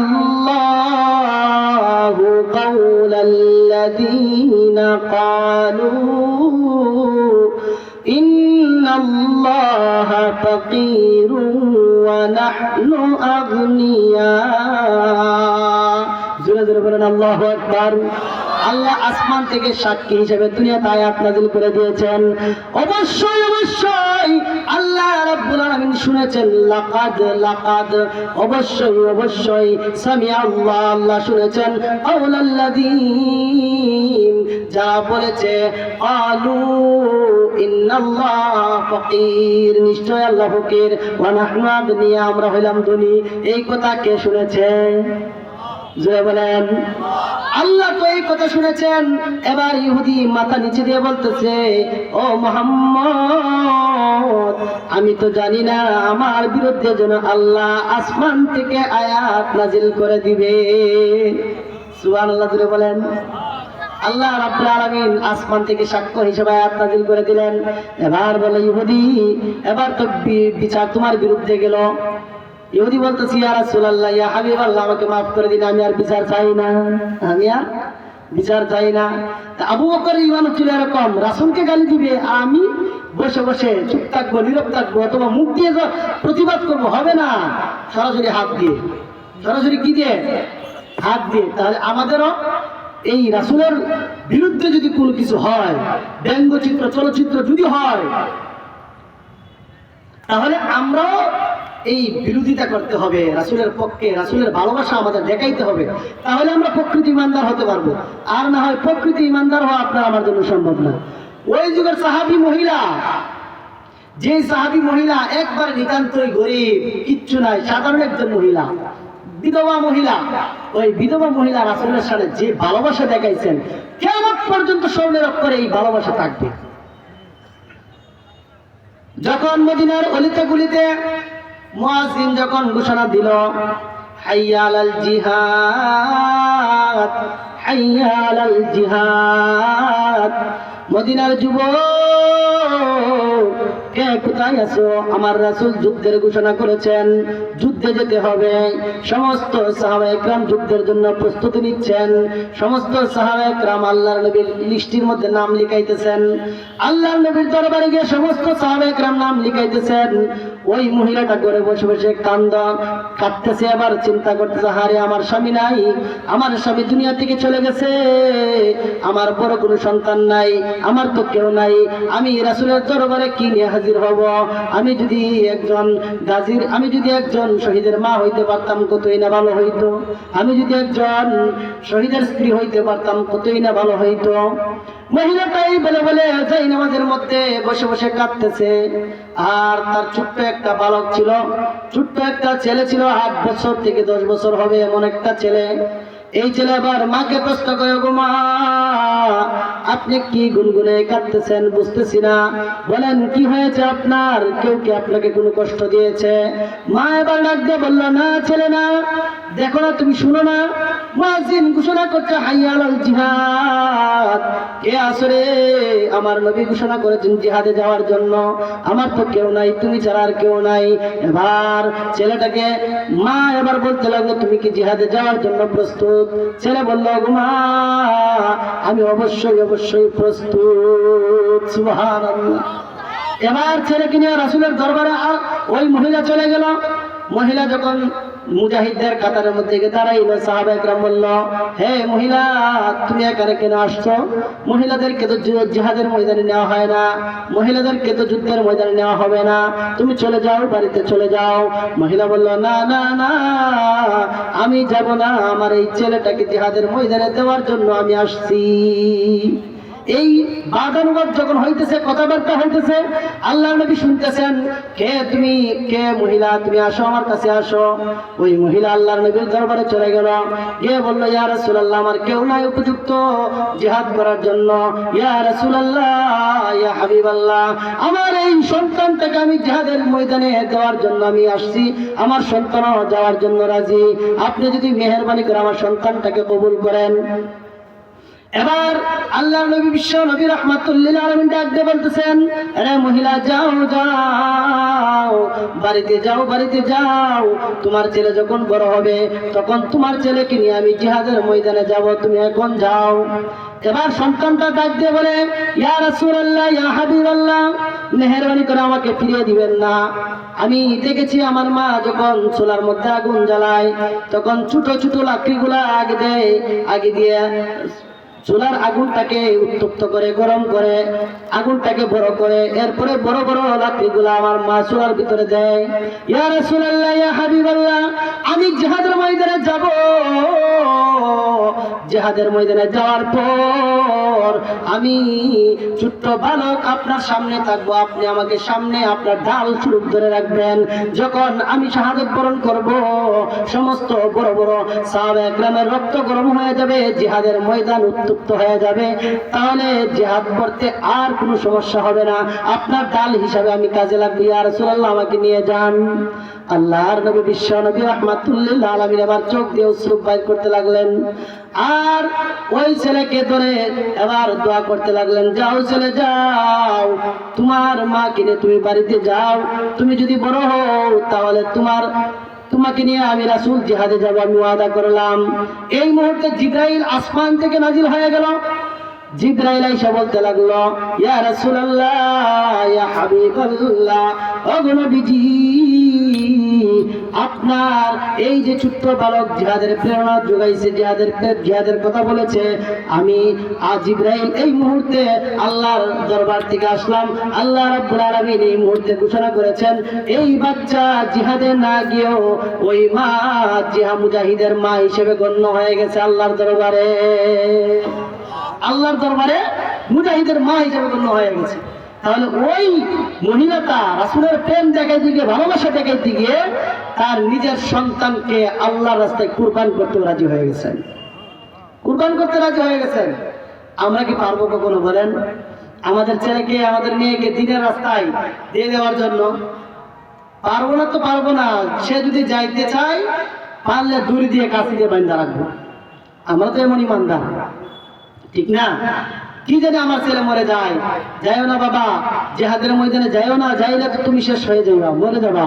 কাওলাল্লাযীনা ক্বালু ইন্নাল্লাহা ফাকীরুন ওয়া নাহনু আগনিয়া। জোরে জোরে বলেন আল্লাহু আকবার। আল্লাহ আসমান থেকে সাক্ষী হিসেবে দুনিয়াতে আয়াত নাযিল করে দিয়েছেন। অবশ্যই অবশ্যই আল্লাহ রাব্বুল আলামিন শুনেছেন, লাকাদ লাকাদ, অবশ্যই অবশ্যই, সামিআ আল্লাহ, আল্লাহ শুনেছেন, কাওলাল্লাযীন, যা বলেছে, ক্বালু ইন্নাল্লাহা ফাকীর, নিশ্চয় আল্লাহ ফকির, ওয়া নাহনু আগনিয়া, আমরা হইলাম ধনী। এই কথা কে শুনেছে? জোরে বলেন। আল্লাহ তো এই কথা শুনেছেন। এবার ইহুদি মাথা নিচে দিয়ে বলতেছে, ও মুহাম্মদ, আমি তো জানি না আমার বিরুদ্ধে যেন আল্লাহ আসমান থেকে আয়াত নাজিল করে দিবে। সুবহানাল্লাহ, জোরে বলেন। আল্লাহ রাব্বুল আলামিন আসমান থেকে সাক্ষ্য হিসেবে আয়াত নাজিল করে দিলেন। এবার বলে ইহুদি, এবার তো বিচার তোমার বিরুদ্ধে গেল। ইহুদি বলতেছি, ইয়া রাসূলুল্লাহ, ইয়া হাবিবাল্লাহ, আমাকে মাফ করে দিন, আমি আর বিচার চাই না, আমি আর বিচার চাই না। আবু বকরের ঈমান ছিল এরকম, রাসূলকে গালি দিবে, আমি বসে বসে চুপ থাকবো, নীরব থাকবো, অথবা মুখ দিয়ে প্রতিবাদ করবো, হবে না, সরাসরি হাত দিয়ে। সরাসরি কি দিয়ে? হাত দিয়ে। তাহলে আমাদেরও এই রাসূলের বিরুদ্ধে যদি কোনো কিছু হয়, ব্যঙ্গচিত্র, চলচ্চিত্র যদি হয়, তাহলে আমরাও এই বিরোধিতা করতে হবে, রাসূলের পক্ষে, রাসূলের ভালোবাসা আমাদের দেখাইতে হবে। তাহলে আমরা প্রকৃত ইমানদার হতে পারবো। আর না হয় প্রকৃত ইমানদার হওয়া আপনার আমার জন্য সম্ভব না। ওই যুগের সাহাবী মহিলা, যে সাহাবী মহিলা একবার নিতান্তই গরিব, কিচ্ছু নাই, সাধারণ একজন মহিলা, বিধবা মহিলা, ওই বিধবা মহিলা রাসূলের সাথে যে ভালোবাসা দেখাইছেন, কিয়ামত পর্যন্ত স্বর্ণের অক্ষরে এই ভালোবাসা থাকবে। যখন মদিনার অলিতে গলিতে মুয়াজ্জিন যখন ঘোষণা দিল, হাইয়া আলাল জিহাদ, হাইয়া আলাল জিহাদ, মদিনার যুবক কে কোথায় আছো? আমার রাসূল যুদ্ধের ঘোষণা করেছেন, যুদ্ধে যেতে হবে। সমস্ত সাহাবায়ে কেরাম যুদ্ধের জন্য প্রস্তুতি নিচ্ছেন। সমস্ত সাহাবায়ে কেরাম আল্লাহর নবীর লিস্টির মধ্যে নাম লিখাইতেছেন। আল্লাহর নবীর দরবারে গিয়ে সমস্ত সাহাবায়ে কেরাম নাম লিখাইতেছেন। ওই মহিলাটা করে বসে বসে কাঁদতেছে, আবার চিন্তা করতেছে, হারে আমার স্বামী নাই, আমার স্বামী দুনিয়া থেকে চলে গেছে, আমার বড় কোনো সন্তান নাই, আমার তো কেউ নাই, আমি রাসূলের দরবারে কি নিয়ে হাজির হব? আমি যদি একজন গাজীর, আমি যদি একজন শহীদের মা হইতে পারতাম, কতই না ভালো হইতো। আমি যদি একজন শহীদের স্ত্রী হইতে পারতাম, কতই না ভালো হইতো। মহিলাটাই বলে বলে যাই নামাজের মধ্যে বসে বসে কাঁদতেছে। আর তার ছোট্ট একটা বালক ছিল, ছোট্ট একটা ছেলে ছিল, 8 বছর থেকে 10 বছর হবে এমন একটা ছেলে। এই ছেলে আবার মাকে প্রশ্ন করে, গো মা, আপনি কি গুনগুনে কাঁদতেছেন? বুঝতেছি না, বলেন কি হয়েছে আপনার? কেউ কি আপনাকে কোনো কষ্ট দিয়েছে? মা এবার ডাক দিয়ে বলল, না ছেলে না, দেখো না, তুমি শুনো না, মুয়াজ্জিন ঘোষণা করছে হাইয়া আলাল জিহাদ। কে আসরে? আমার নবী ঘোষণা করেছেন জিহাদে যাওয়ার জন্য, আমার তো কেউ নাই, তুমি ছাড়া আর কেউ নাই। এবার ছেলেটাকে মা এবার বলতে লাগলো, তুমি কি জিহাদে যাওয়ার জন্য প্রস্তুত? ছেলে বলল, মা, আমি অবশ্যই অবশ্যই প্রস্তুত। সুবহানাল্লাহ। এবার ছেলেকে নিয়ে রাসূলের দরবারে ওই মহিলা চলে গেল। মহিলা যখন মুজাহিদদের কাতারের মধ্যে গিয়ে দাঁড়াইল। সাহাবা একরাম বলল, হে মহিলা, তুমি এখানে কেন আসছো? মহিলাদেরকে তো জিহাদের ময়দানে নেওয়া হয় না, মহিলাদেরকে তো যুদ্ধের ময়দানে নেওয়া হবে না, তুমি চলে যাও, বাড়িতে চলে যাও। মহিলা বলল, না না না, আমি যাব না, আমার এই ছেলেটাকে জিহাদের ময়দানে দেওয়ার জন্য আমি আসছি। এই বাদানুবাদ যখন হইতেছে, কথাবার্তা হইতেছে, আল্লাহর নবী শুনতেছেন, কে তুমি, কে মহিলা, তুমি আসো, আমার কাছে আসো। ওই মহিলা আল্লাহর নবীর দরবারে চলে গেল, গিয়ে বলল, ইয়া রাসূলুল্লাহ, আমার কেউ নাই উপযুক্ত জিহাদ করার জন্য। ইয়া রাসূলুল্লাহ, ইয়া হাবিবাল্লাহ, আমার এই সন্তানটাকে আমি জিহাদের ময়দানে দেওয়ার জন্য আমি আসছি, আমার সন্তানও যাওয়ার জন্য রাজি, আপনি যদি মেহেরবানি করে আমার সন্তানটাকে কবুল করেন। এবার আল্লাহর নবী বিশ্ব নবী রাহমাতুল্লিল আলামিন ডাক দিয়ে বলতেছেন, আরে মহিলা, যাও যাও, বাড়িতে যাও, বাড়িতে যাও, তোমার ছেলে যখন বড় হবে তখন তোমার ছেলেকে নিয়ে আমি জিহাদের ময়দানে যাব, তুমি এখন যাও। এবার সন্তানটা ডাক দিয়ে বলে, ইয়া রাসূলুল্লাহ, ইয়া হাবিবাল্লাহ, মেহেরবানি করে আমাকে ফিরিয়ে দিবেন না। আমি দেখেছি আমার মা যখন চুলার মধ্যে আগুন জ্বালায় তখন ছোট ছোট লাকড়িগুলা আগে দেয়, আগে দিয়ে চুলার আগুনটাকে উত্তপ্ত করে, গরম করে, আগুনটাকে বড় করে, এরপরে বড় বড় লাকড়িগুলা আমার মা চুলার ভিতরে দেয়। ইয়া রাসূলুল্লাহ, ইয়া হাবিবাল্লাহ, আমি জিহাদের ময়দানে যাব, জিহাদের ময়দানে যাওয়ার পর আমি ছোট্ট বালক আপনার সামনে থাকবো, আপনি আমাকে সামনে আপনার ঢাল চুরুক ধরে রাখবেন। যখন আমি শাহাদাত বরণ করব, সমস্ত বড় বড় সাহাবা একরামের রক্ত গরম হয়ে যাবে, জিহাদের ময়দান উত্তপ্ত হয়ে যাবে, তাহলে জিহাদ করতে আর কোনো সমস্যা হবে না, আপনার ঢাল হিসাবে আমি কাজে লাগবে। ইয়া রাসূলুল্লাহ, আমাকে নিয়ে যান। আল্লাহর নবী বিশ্ব নবী রাহমাতুল্লিল আলামিন এবার চোখ দিয়ে অশ্রু বাইর করতে লাগলেন, আর ওই ছেলেকে ধরে এবার দোয়া করতে লাগলেন, যাও ছেলে যাও, তোমার মা কিনে তুমি বাড়িতে যাও, তুমি যদি বড় হও তাহলে তোমাকে নিয়ে আমি রাসূল জিহাদে যাব, আমি ওয়াদা করলাম। এই মুহূর্তে জিবরাইল আসমান থেকে নাজিল হয়ে গেল। জিবরাইল এসে বলতে লাগলো, ইয়া রাসূলুল্লাহ, ইয়া হাবিবাল্লাহ, ওগো নবীজি, আপনার এই যে ছোট্ট বালক জিহাদের প্রেরণা যোগাইছে, জিহাদের কথা বলেছে, আমি জিবরাইল এই মুহূর্তে আল্লাহর দরবার থেকে আসলাম। আল্লাহ রাব্বুল আলামিন এই মুহূর্তে ঘোষণা করেছেন, এই বাচ্চা জিহাদে না গিয়েও ওই মা মুজাহিদের মা হিসেবে গণ্য হয়ে গেছে আল্লাহর দরবারে। আল্লাহর দরবারে মুজাহিদের মা হিসেবে গণ্য হয়ে গেছে। তাহলে ওই মহিলাটা রাসূলের প্রেম দেখাইতে গিয়ে, ভালোবাসা দেখাইতে গিয়ে তার নিজের সন্তানকে আল্লাহর রাস্তায় কুরবান করতে রাজি হয়ে গেছেন, কুরবান করতে রাজি হয়ে গেছেন। আমরা কি পারবো কখনো বলেন আমাদের ছেলেকে, আমাদের মেয়েকে দ্বীনের রাস্তায় দিয়ে দেওয়ার জন্য? পারবো না তো পারবো না। সে যদি যাইতে চায়, পারলে দড়ি দিয়ে কাছে দিয়ে বাঁধা রাখবো। আমরা তো এমন ইমানদার, ঠিক না? কি জানি আমার ছেলে মরে যায়, যাইও না বাবা, জিহাদের ময়দানে যাইও না, যাইলে তো তুমি শেষ হয়ে যাবা, মরে যাবা,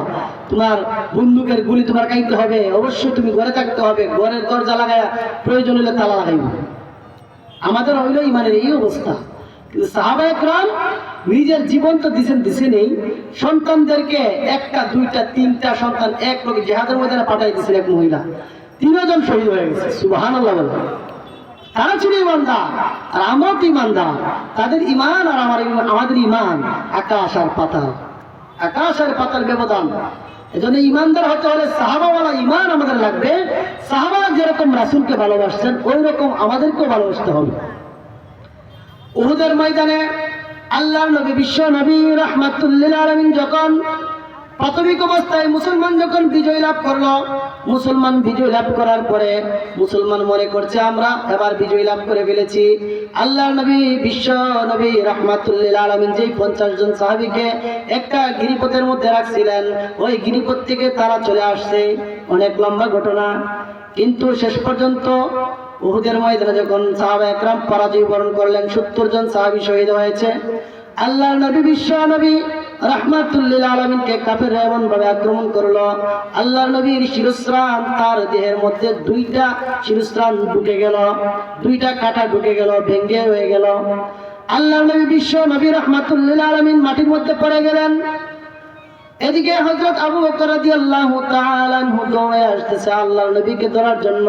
তোমার বন্দুকের গুলি তোমার খাইতে হবে, অবশ্যই তুমি ঘরে থাকতে হবে, ঘরের দরজা লাগায় প্রয়োজন হলে তালা লাগাইব। আমাদের হইল ইমানের এই অবস্থা। কিন্তু সাহাবা একরাম নিজের জীবন তো দিছে নেই, সন্তানদেরকে একটা দুইটা তিনটা সন্তান এক লোকে জিহাদের ময়দানে পাঠাই দিয়েছেন। এক মহিলা 3 জন শহীদ হয়ে গেছে, সুবহানাল্লাহ বলে। তারা ছিল ইমানদার, আর আমরাও তো ইমানদার। তাদের ইমান আর আমাদের ইমান আকাশ আর পাতাল, আকাশ আর পাতাল ব্যবধান। এজন্য ইমানদার হতে হলে সাহাবাওয়ালা ইমান আমাদের লাগবে। সাহাবা যেরকম রাসূলকে ভালোবাসতেন, ওই রকম আমাদেরকেও ভালোবাসতে হবে। উহুদের ময়দানে আল্লাহর নবী বিশ্ব নবী রাহমাতুল্লিল আলামিন যখন প্রাথমিক অবস্থায় মুসলমান যখন বিজয় লাভ করলো, মুসলমান বিজয় লাভ করার পরে মুসলমান মনে করছে আমরা এবার বিজয় লাভ করে ফেলেছি। আল্লাহর নবী বিশ্ব নবী রাহমাতুল্লিল আলামিন যেই 50 জন সাহাবীকে একটা গিরিপথের মধ্যে রাখছিলেন, ওই গিরিপথ থেকে তারা চলে আসছে। অনেক লম্বা ঘটনা, কিন্তু শেষ পর্যন্ত উহুদের ময়দানে যখন সাহাবা একরাম পরাজয় বরণ করলেন, 70 জন সাহাবী শহীদ হয়েছে। আল্লাহর নবী বিশ্ব নবী রাহমাতুল্লিল আলামিনকে কাফেররা এমন ভাবে আক্রমণ করলো, আল্লাহর নবীর শিরস্ত্রাণ, তার দেহের মধ্যে 2টা শিরস্ত্রাণ ঢুকে গেল, 2টা কাঁটা ঢুকে গেল, ভেঙে হয়ে গেল। আল্লাহর নবী বিশ্ব নবী রাহমাতুল্লিল আলামিন মাটির মধ্যে পড়ে গেলেন। এদিকে হযরত আবু বকর রাদিয়াল্লাহু তাআলা আনহু দৌড়ে আসতেছে আল্লাহর নবীকে ধরার জন্য,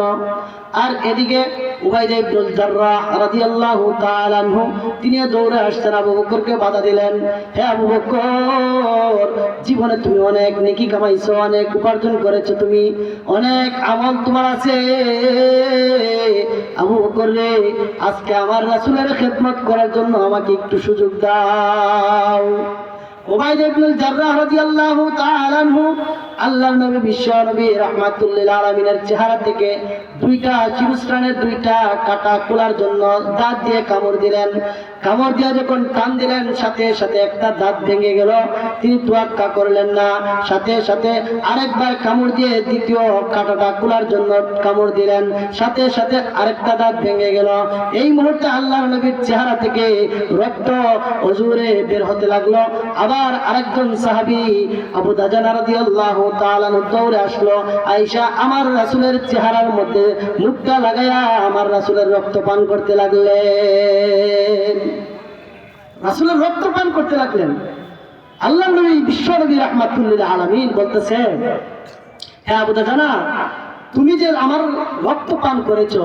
আর এদিকে উবাইদা ইবনুল জাররাহ রাদিয়াল্লাহু তাআলা আনহু তিনি দৌড়ে আসছেন, আবু বকরকে বাধা দিলেন। হে আবু বকর, জীবনে তুমি অনেক নেকি কামাইছো, অনেক উপার্জন করেছো, তুমি অনেক আমল তোমার আছে। আবু বকর রে, আজকে আমার রাসূলের খেদমত করার জন্য আমাকে একটু সুযোগ দাও। উবাইদা ইবনুল জাররাহ রাদিয়াল্লাহু তাআলা আনহু আল্লাহর নবী বিশ্ব নবী রাহমাতুল লিল আলামিনের চেহারা থেকে দুইটা চিরস্থানের দুইটা কাটা খোলার জন্য দাঁত দিয়ে কামড় দিলেন। কামড় দিয়ে যখন টান দিলেন, সাথে সাথে একটা দাঁত ভেঙে গেল। তিনি তোয়াক্কা করলেন না, সাথে সাথে আরেকবার কামড় দিয়ে দ্বিতীয় কাটাটা খোলার জন্য কামড় দিলেন, সাথে সাথে আরেকটা দাঁত ভেঙে গেল। এই মুহূর্তে আল্লাহর নবীর চেহারা থেকে রক্ত অজুরে বের হতে লাগলো। আবার আরেকজন সাহাবী আবু দাজানা রাদিয়াল্লাহু তাআলা দৌড়ে আসলো। আয়েশা আমার রাসূলের চেহারার মধ্যে মুখটা লাগাইয়া আমার রাসূলের রক্ত পান করতে লাগলেন। রাসূলের রক্ত পান করতে লাগলেন। আল্লাহর নবী বিশ্ব নবী রাহমাতুল লিল আলামিন বলতেছেন, হে আবু দাজানা, তুমি যে আমার রক্ত পান করেছো,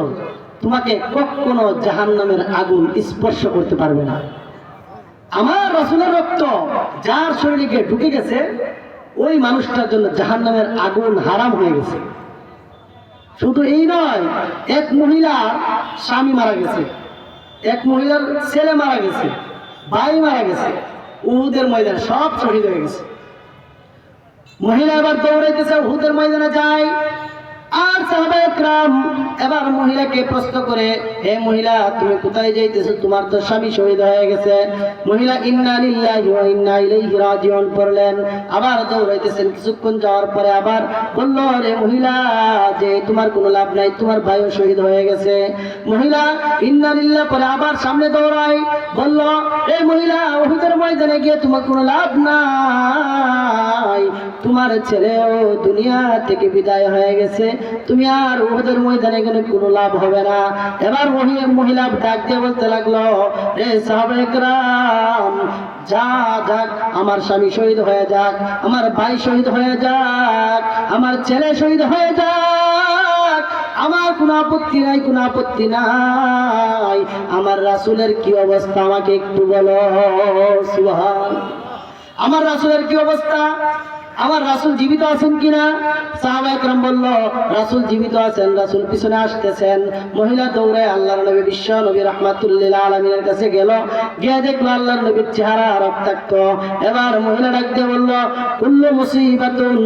তোমাকে কখনো জাহান্নামের আগুন স্পর্শ করতে পারবে না। আমার রাসূলের রক্ত যার শরীরে ঢুকে গেছে, ওই মানুষটার জন্য জাহান্নামের আগুন হারাম হয়ে গেছে। শুধু এই নয়, এক মহিলার স্বামী মারা গেছে, এক মহিলার ছেলে মারা গেছে, ভাই মারা গেছে, উহুদের ময়দানে সব শহীদ হয়ে গেছে। মহিলা এবার দৌড়াইতেছে, উহুদের ময়দানে যায়। আর সাহাবায়ে কেরাম এবার মহিলাকে প্রশ্ন করে, হে মহিলা, তুমি কোথায় যাইতেছো? তোমার তো স্বামী শহীদ হয়ে গেছে। মহিলা ইন্না লিল্লাহি ওয়া ইন্না ইলাইহি রাজিউন পড়লেন। আবার দৌড়াইতেছেন, কিছুক্ষণ যাওয়ার পরে আবার বলল, রে মহিলা, যে তোমার কোনো লাভ নাই, তোমার ভাইও শহীদ হয়ে গেছে। মহিলা ইন্না লিল্লাহ পরে আবার সামনে দৌড়ায়, বলল, রে মহিলা, উহুদের ময়দানে গিয়ে তোমার কোনো লাভ নাই, তোমার ছেলেও দুনিয়া থেকে বিদায় হয়ে গেছে, তুমি আর উহুদের ময়দানে গেলে কোনো লাভ হবে না। এবার মহিলা ডাক দিয়ে বলতে লাগলো, রে সাহাবায়ে কেরাম, যা যাক, আমার স্বামী শহীদ হয়ে যাক, আমার ভাই শহীদ হয়ে যাক, আমার ছেলে শহীদ হয়ে যাক, আমার কোনো আপত্তি নাই, কোনো আপত্তি নাই। আমার রাসূলের কি অবস্থা আমাকে একটু বলো। সুবহান। আমার রাসূলের কি অবস্থা? আমার রাসূল জীবিত আছেন কিনা? সাহাবায়ে কেরাম বলল, রাসূল জীবিত আছেন, রাসূল পিছনে আসতেছেন। মহিলা দৌড়ে আল্লাহর নবী বিশ্ব নবী রাহমাতুল লিল আলামিনের কাছে গেল, গিয়ে দেখলো আল্লাহর নবীর চেহারা রক্তাক্ত। এবার মহিলা ডাক দিয়ে বলল, কুল্লু মুসিবাতুন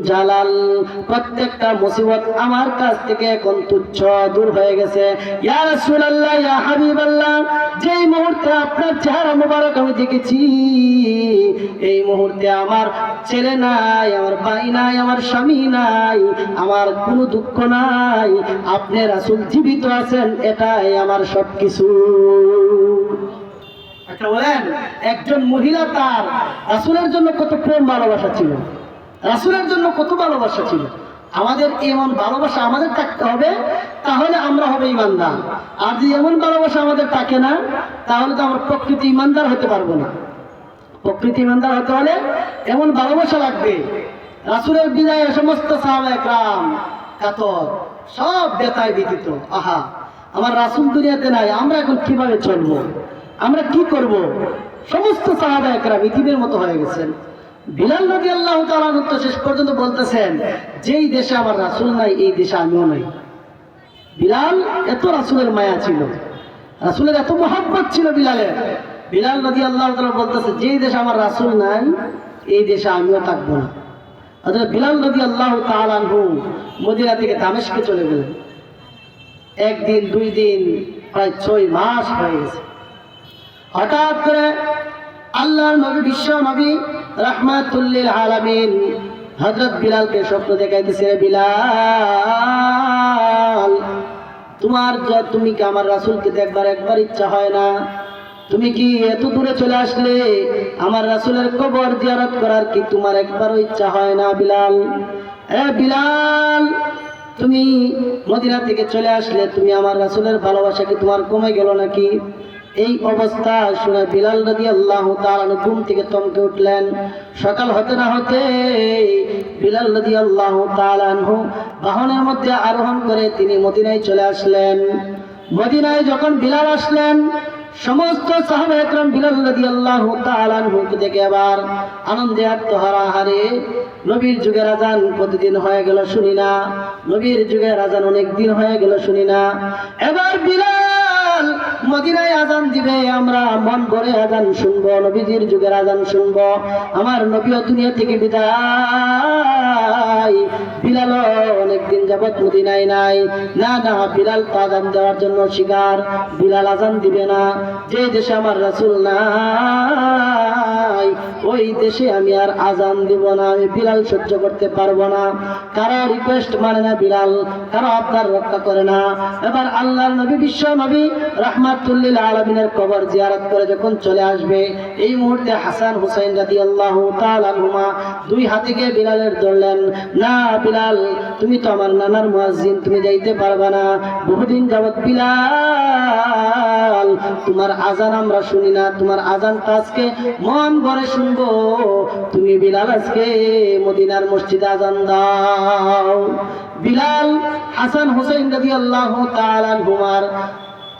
জালাল, প্রত্যেকটা মুসিবত আমার কাছ থেকে এখন তুচ্ছ, দূর হয়ে গেছে। ইয়া রাসূলুল্লাহ, ইয়া হাবিবাল্লাহ, যেই মুহূর্তে আপনার চেহারা মোবারক আমি দেখেছি, এই মুহূর্তে আমার ছেলে নাই, আমার ভাই নাই, আমার স্বামী নাই, আমার কোনো দুঃখ নাই, আপনি রাসূল জীবিত আছেন, এটাই আমার সবকিছু। আচ্ছা বলেন, একজন মহিলা তার রাসূলের জন্য কত প্রেম ভালোবাসা ছিল, রাসূলের জন্য কত ভালোবাসা ছিল। আমাদের এমন ভালোবাসা আমাদের থাকতে হবে, তাহলে আমরা হবে ইমানদার। আর যদি এমন ভালোবাসা আমাদের থাকে না, তাহলে তো আমরা প্রকৃত ইমানদার হতে পারবো না। প্রকৃতি ইমানদার হতে হলে এমন ভালোবাসা লাগবে। রাসূলের বিদায়ে সমস্ত সাহাবায়ে কেরাম কাতর, সব বেতায় ব্যতীত, আহা আমার রাসূল দুনিয়াতে নাই, আমরা এখন কিভাবে চলবো, আমরা কি করব। সমস্ত সাহাবায়ে কেরাম ইতিমের মতো হয়ে গেছেন। বিলাল রাদিয়াল্লাহু তাআলা আনহু শেষ পর্যন্ত বলতেছেন, যেই দেশে আমার রাসূল নাই, এই দেশে আমিও নাই। বিলাল এত রাসূলের মায়া ছিল, রাসূলের এত মহব্বত ছিল বিলালের। বিলাল রাদিয়াল্লাহু তাআলা বলতেছে, যেই দেশে আমার রাসূল নাই, এই দেশে আমিও থাকবো না। হযরত বিলাল রাদিয়াল্লাহু তাআলা আনহু মদিনা থেকে দামেস্কে চলে গেলেন। একদিন, দুই দিন, প্রায় 6 মাস হয়ে গেছে। হঠাৎ করে আল্লাহর নবী বিশ্ব নবী রাহমাতুল লিল আলামিন হযরত বিলালকে স্বপ্ন দেখাইতেছে, বিলাল, তুমি কি আমার রাসূলকে দেখবার একবার ইচ্ছা হয় না? তুমি কি এত দূরে চলে আসলে, আমার রাসূলের কবর জিয়ারত করার কি তোমার একবারও ইচ্ছা হয় না? বিলাল, বিলাল, তুমি মদিনা থেকে চলে আসলে, তুমি আমার রাসূলের ভালোবাসা কি তোমার কমে গেল নাকি? এই অবস্থা শুনে বিলাল রাদিয়াল্লাহু তাআলা ঘুম থেকে চমকে উঠলেন। সকাল হতে না হতে বিলাল রাদিয়াল্লাহু তাআলা আনহু বাহনের মধ্যে আরোহণ করে তিনি মদিনায় চলে আসলেন। মদিনায় যখন বিলাল আসলেন, সমস্ত সাহাবা একরাম বিলাল রাদিয়াল্লাহু তাআলা আনহুকে দেখে আবার আনন্দে আত্মহারা হারে। নবীর যুগের আজান কতদিন হয়ে গেল শুনি না, নবীর যুগের আজান অনেক দিন হয়ে গেল শুনি না। এবার বিলাল মদিনায় আজান দিবে, আমরা মন ভরে আজান শুনবো, নবীজির যুগের আজান শুনবো। আমার নবীও দুনিয়া থেকে বিদায়, বিলাল অনেকদিন যাবত মদিনায় নাই। না না, বিলাল তো আজান দেওয়ার জন্য শিকার, বিলাল আজান দিবে না। যে দেশে আমার রাসূল নাই ওই দেশে আমি আর আজান দিব না, আমি বিলাল সহ্য করতে পারবো না। কারো রিকোয়েস্ট মানে না বিলাল, কারো আবদার রক্ষা করে না। এবার আল্লাহর নবী, বিশ্ব নবী রাহমাতুল লিল আলামিনের কবর জিয়ারত করে যখন চলে আসবে, এই মুহূর্তে হাসান হুসাইন রাদিয়াল্লাহু তাআলা আনহুমা দুই হাতে গিয়ে বিলালের ধরলেন। না বিলাল, তুমি তো আমার নানার মুয়াজ্জিন, তুমি যাইতে পারবে না। বহুদিন যাবত বিলাল তোমার আজান আমরা শুনি না, তোমার আজান আজকে মন ভরে শুনবো। তুমি বিলাল আজকে মদিনার মসজিদে আজান দাও। বিলাল হাসান হুসাইন রাদিয়াল্লাহু তাআলা আনহুমার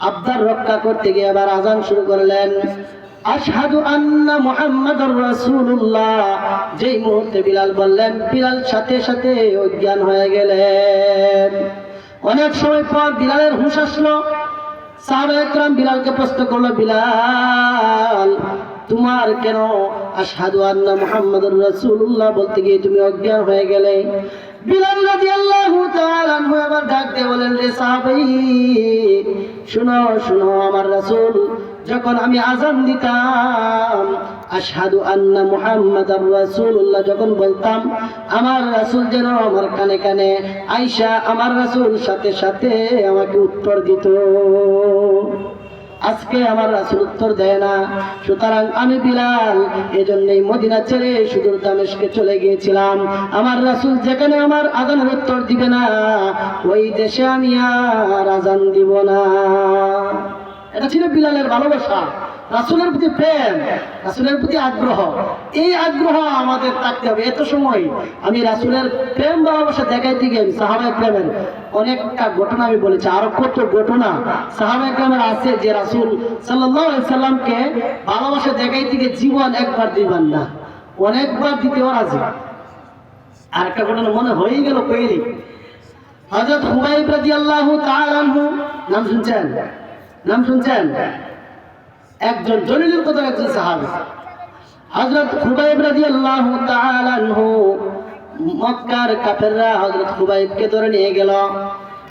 আবদার রক্ষা করতে গিয়ে আবার আজান শুরু করলেন। আশহাদু আন্না মুহাম্মাদুর রাসূলুল্লাহ যেই মুহূর্তে বিলাল বললেন, বিলাল সাথে সাথে অজ্ঞান হয়ে গেলেন। অনেক সময় পর বিলালের হুঁশ আসলো। সাহাবায়ে কেরাম বিলালকে প্রশ্ন করলো, বিলাল তোমার কেন আশহাদু আন্না মুহাম্মাদুর রাসূলুল্লাহ বলতে গিয়ে তুমি অজ্ঞান হয়ে গেলে? বিলাল রাদিয়াল্লাহু তাআলা আনহু আবার ডাক দিয়ে বলেন, রে সাহাবী শুনো শুনো, আমার রাসূল যখন আমি আজান দিতাম আশহাদু আন্না মুহাম্মাদার রাসূলুল্লাহ যখন বলতাম, আমার রাসূল যেন আমার কানে কানে আয়েশা আমার রাসূল সাথে সাথে আমাকে উত্তর দিত। আজকে আমার রাসূল উত্তর দেয় না, সুতরাং আমি বিলাল এজন্যই মদিনা ছেড়ে সুদূর দামেস্কে চলে গিয়েছিলাম। আমার রাসূল যেখানে আমার আজানের উত্তর দিবে না ওই দেশে আমি আর আজান দিব না। এটা ছিল বিলালের ভালোবাসা, রাসূলের প্রতি প্রেম, রাসূলের প্রতি আগ্রহ। এই আগ্রহ আমাদের থাকতে হবে। এত সময় আমি রাসূলের প্রেম ভালোবাসা দেখাইতে গিয়ে সাহাবায়ে কেরামের অনেকটা ঘটনা আমি বলেছি, আরো কত ঘটনা সাহাবায়ে কেরামের আছে যে রাসূল সাল্লাল্লাহু আলাইহি সাল্লামকে ভালোবাসা দেখাইতে গিয়ে জীবন একবার দুইবার না অনেকবার দিতেও রাজি। আর একটা ঘটনা মনে হয়ে গেল কইলি, হযরত খুবাইব রাদিয়াল্লাহু তাআলা আনহু নাম শুনছেন? নাম শুনছেন? একজন জলিলুল কদর একজন সাহাবী হযরত খুবাইব রাদিয়াল্লাহু তাআলা আনহু। মক্কার কাফেররা হযরত খুবাইবকে ধরে নিয়ে গেল।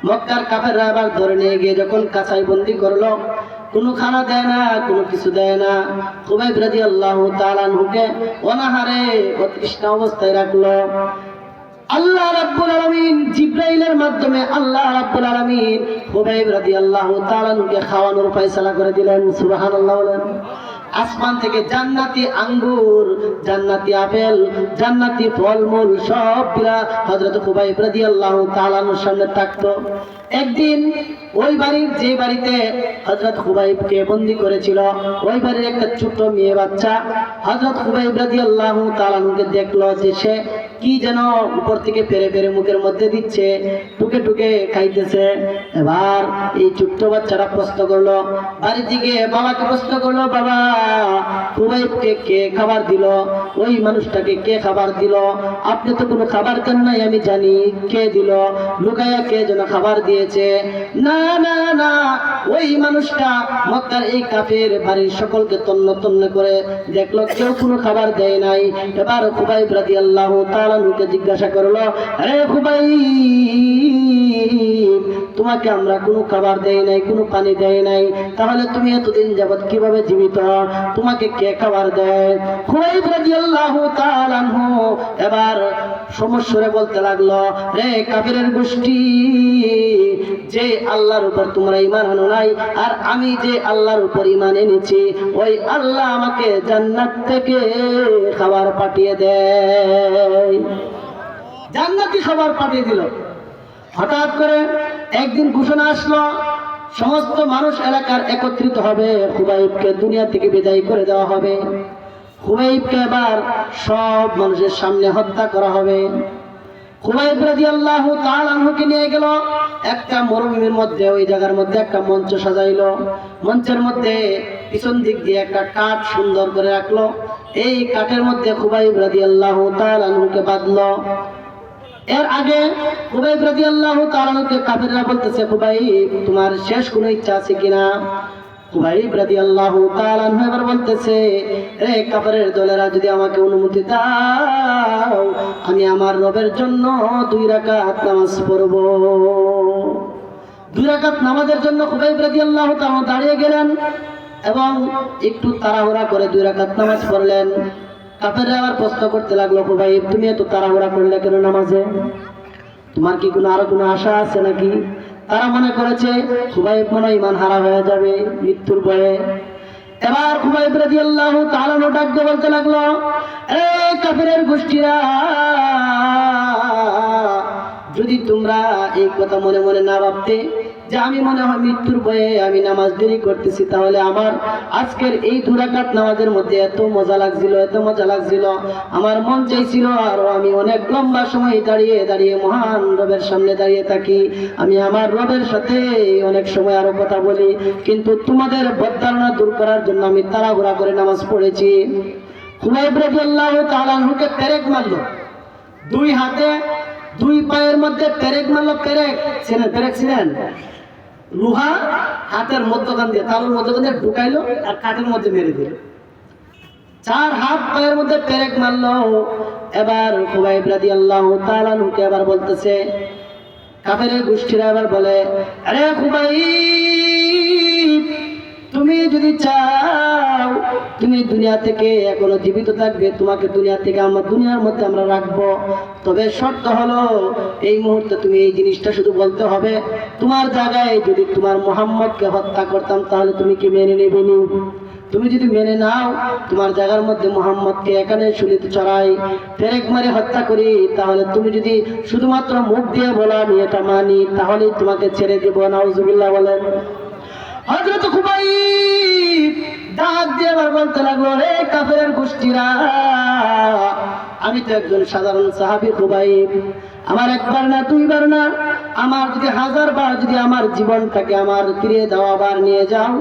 মক্কার কাফেররা আবার ধরে নিয়ে গিয়ে যখন কাঁচাই বন্দি করলো, কোনো খানা দেয় না, কোনো কিছু দেয় না। খুবাইব রাদিয়াল্লাহু তাআলা আনহুকে অনাহারে অতৃষ্ণা অবস্থায় রাখলো। আল্লাহ রাব্বুল আলামিন জিবরাইলের মাধ্যমে আল্লাহ রাব্বুল আলামিন খুবাইব রাদিয়াল্লাহু তাআলা কে খাওয়ানোর ফয়সালা করে দিলেন। সুবহানাল্লাহ বলেন। আসমান থেকে জান্নাতি আঙ্গুর, জান্নাতি আপেল, জান্নাতি ফলমূল সব গুলা হযরত খুবাইব রাদিয়াল্লাহু তাআলার সামনে থাকতো। একদিন ওই বাড়ির যে বাড়িতে হযরত খুবাইবকে বন্দী করেছিল ওই বাড়ির একটা ছোট মেয়ে বাচ্চা হযরত খুবাইব রাদিয়াল্লাহু তাআলাকে দেখলো যে সে কি যেন উপর থেকে পেরে পেরে মুখের মধ্যে দিচ্ছে, টুকে টুকে খাইতেছে। এবার এই ছোট্ট বাচ্চারা প্রশ্ন করলো, বাড়ির দিকে বাবাকে প্রশ্ন করলো, বাবা খুবাইবকে কে খাবার দিল? ওই মানুষটাকে কে খাবার দিল? আপনি তো কোনো খাবার দেন নাই, আমি জানি কে দিল, লুকায়া কে যেন খাবার দিয়েছে। না না না, ওই মানুষটা মক্কার এই কাফের বাড়ির সকলকে তন্ন তন্ন করে দেখলো, কেউ কোনো খাবার দেয় নাই। এবার খুবাইব রাদিয়াল্লাহু তাআলা নুকে জিজ্ঞাসা করলো, আরে খুবাইব তোমাকে আমরা কোনো খাবার দেই নাই, কোনো পানি দেয় নাই, তাহলে তুমি এতদিন যাবত কিভাবে জীবিত? তোমাকে কে খাবার দেয়? খুবাইব রাদিয়াল্লাহু তাআলা আনহু এবার সমস্যরে বলতে লাগলো, রে কাফিরের গোষ্ঠী, যে আল্লাহর উপর তোমরা ঈমান আনো নাই আর আমি যে আল্লাহর উপর ঈমান এনেছি, ওই আল্লাহ আমাকে জান্নাত থেকে খাবার পাঠিয়ে দেয়। জান্নাতি খাবার পাঠিয়ে দিল। হঠাৎ করে একদিন ঘোষণা আসলো, সমস্ত মানুষ এলাকার একত্রিত হবে, খুবাইবকে দুনিয়া থেকে বিদায় করে দেওয়া হবে। খুবাইবকে এবার সব মানুষের সামনে হত্যা করা হবে। খুবাইব রাদিয়াল্লাহু তাআলা আনহুকে নিয়ে গেল একটা মরুভূমির মধ্যে, ওই জায়গার মধ্যে একটা মঞ্চ সাজাইলো। মঞ্চের মধ্যে পিছন দিক দিয়ে একটা কাঠ সুন্দর করে রাখলো। এই কাঠের মধ্যে খুবাইব রাদিয়াল্লাহু তাআলা আনহুকে বাঁধলো। এর আগে খুবাইব রাদিয়াল্লাহু তাআলা আনহুকে কাফিররা বলতেছে, খুবাইব তোমার শেষ কোনো ইচ্ছা আছে কিনা? খুবাইব রাদিয়াল্লাহু তাআলা আনহু এবার বলতেছে, রে কাফেরের দলেরা, যদি আমাকে অনুমতি দাও আমি আমার রবের জন্য 2 রাকাত নামাজ পড়ব। 2 রাকাত নামাজের জন্য খুবাইব রাদিয়াল্লাহু তাআলা দাঁড়িয়ে গেলেন এবং একটু তাড়াহুড়া করে 2 রাকাত নামাজ পড়লেন। কাফেররা আবার প্রশ্ন করতে লাগলো, খুবাইব তুমি এত তাড়াহুড়া করলে কেন নামাজে? তোমার কি আরো কোনো আশা আছে নাকি? তারা মনে করেছে খুবাইব মনে ইমান হারা হয়ে যাবে মৃত্যুর ভয়ে। এবার খুবাইব রাদিয়াল্লাহু তাআলা ডাক দিয়ে বলতে লাগলো, এই কাফেরের গোষ্ঠীরা, যদি তোমরা এই কথা মনে মনে না ভাবতে যে আমি মনে হয় মৃত্যুর ভয়ে আমি নামাজ দেরি করতেছি, তাহলে আমার আজকের এই 2 রাকাত নামাজের মধ্যে এত মজা লাগছিল, আমার মন চাইছিল আরো আমি অনেক লম্বা সময় দাঁড়িয়ে দাঁড়িয়ে মহান রবের সামনে দাঁড়িয়ে থাকি, আমি আমার রবের সাথে অনেক সময় আরো কথা বলি, কিন্তু তোমাদের বদধারণা দূর করার জন্য আমি তাড়াহুড়া করে নামাজ পড়েছি। খুবাইব রাদিয়াল্লাহু তাআলা আনহুকে পেরেক মারলো, 2 হাতে 2 পায়ের মধ্যে পেরেক মারলো। পেরেক ছিলেন লোহা, হাতের মধ্যখান দিয়ে তালুর মধ্যখান দিয়ে ঢুকাইলো আর কাঠের মধ্যে মেরে দিল। 4 হাত পায়ের মধ্যে পেরেক মারলো। এবার খুবাইব রাদিয়াল্লাহু তাআলা আনহুকে এবার বলতেছে, কাফেরের গোষ্ঠীরা এবার বলে, আরে খুবাইব তুমি যদি চাও তুমি দুনিয়া থেকে এখনো জীবিত থাকবে, তোমাকে দুনিয়া থেকে দুনিয়ার মধ্যে আমরা রাখবো, তবে শর্ত হলো এই মুহূর্তে তুমি এই জিনিসটা শুধু বলতে হবে, তোমার জায়গায় যদি তোমার মুহাম্মদকে হত্যা করতাম তাহলে তুমি কি মেনে নেবে? তুমি যদি মেনে নাও তোমার জায়গার মধ্যে মুহাম্মদকে এখানে শুলিতে চড়াই পেরেক মারে হত্যা করি, তাহলে তুমি যদি শুধুমাত্র মুখ দিয়ে বলা আমি এটা মানি, তাহলেই তোমাকে ছেড়ে দেব। নাউজুবিল্লাহ বলেন। হযরত খুবাইব ডাক দিয়ে বলতে লাগলো, রে কাফেরের গোষ্ঠীরা, আমি তো একজন সাধারণ সাহাবী খুবাইব, আমার একবার না 2 বার না, আমার যদি 1000 বার যদি আমার জীবনটাকে আমার ফিরিয়ে দেওয়া বার নিয়ে যাও,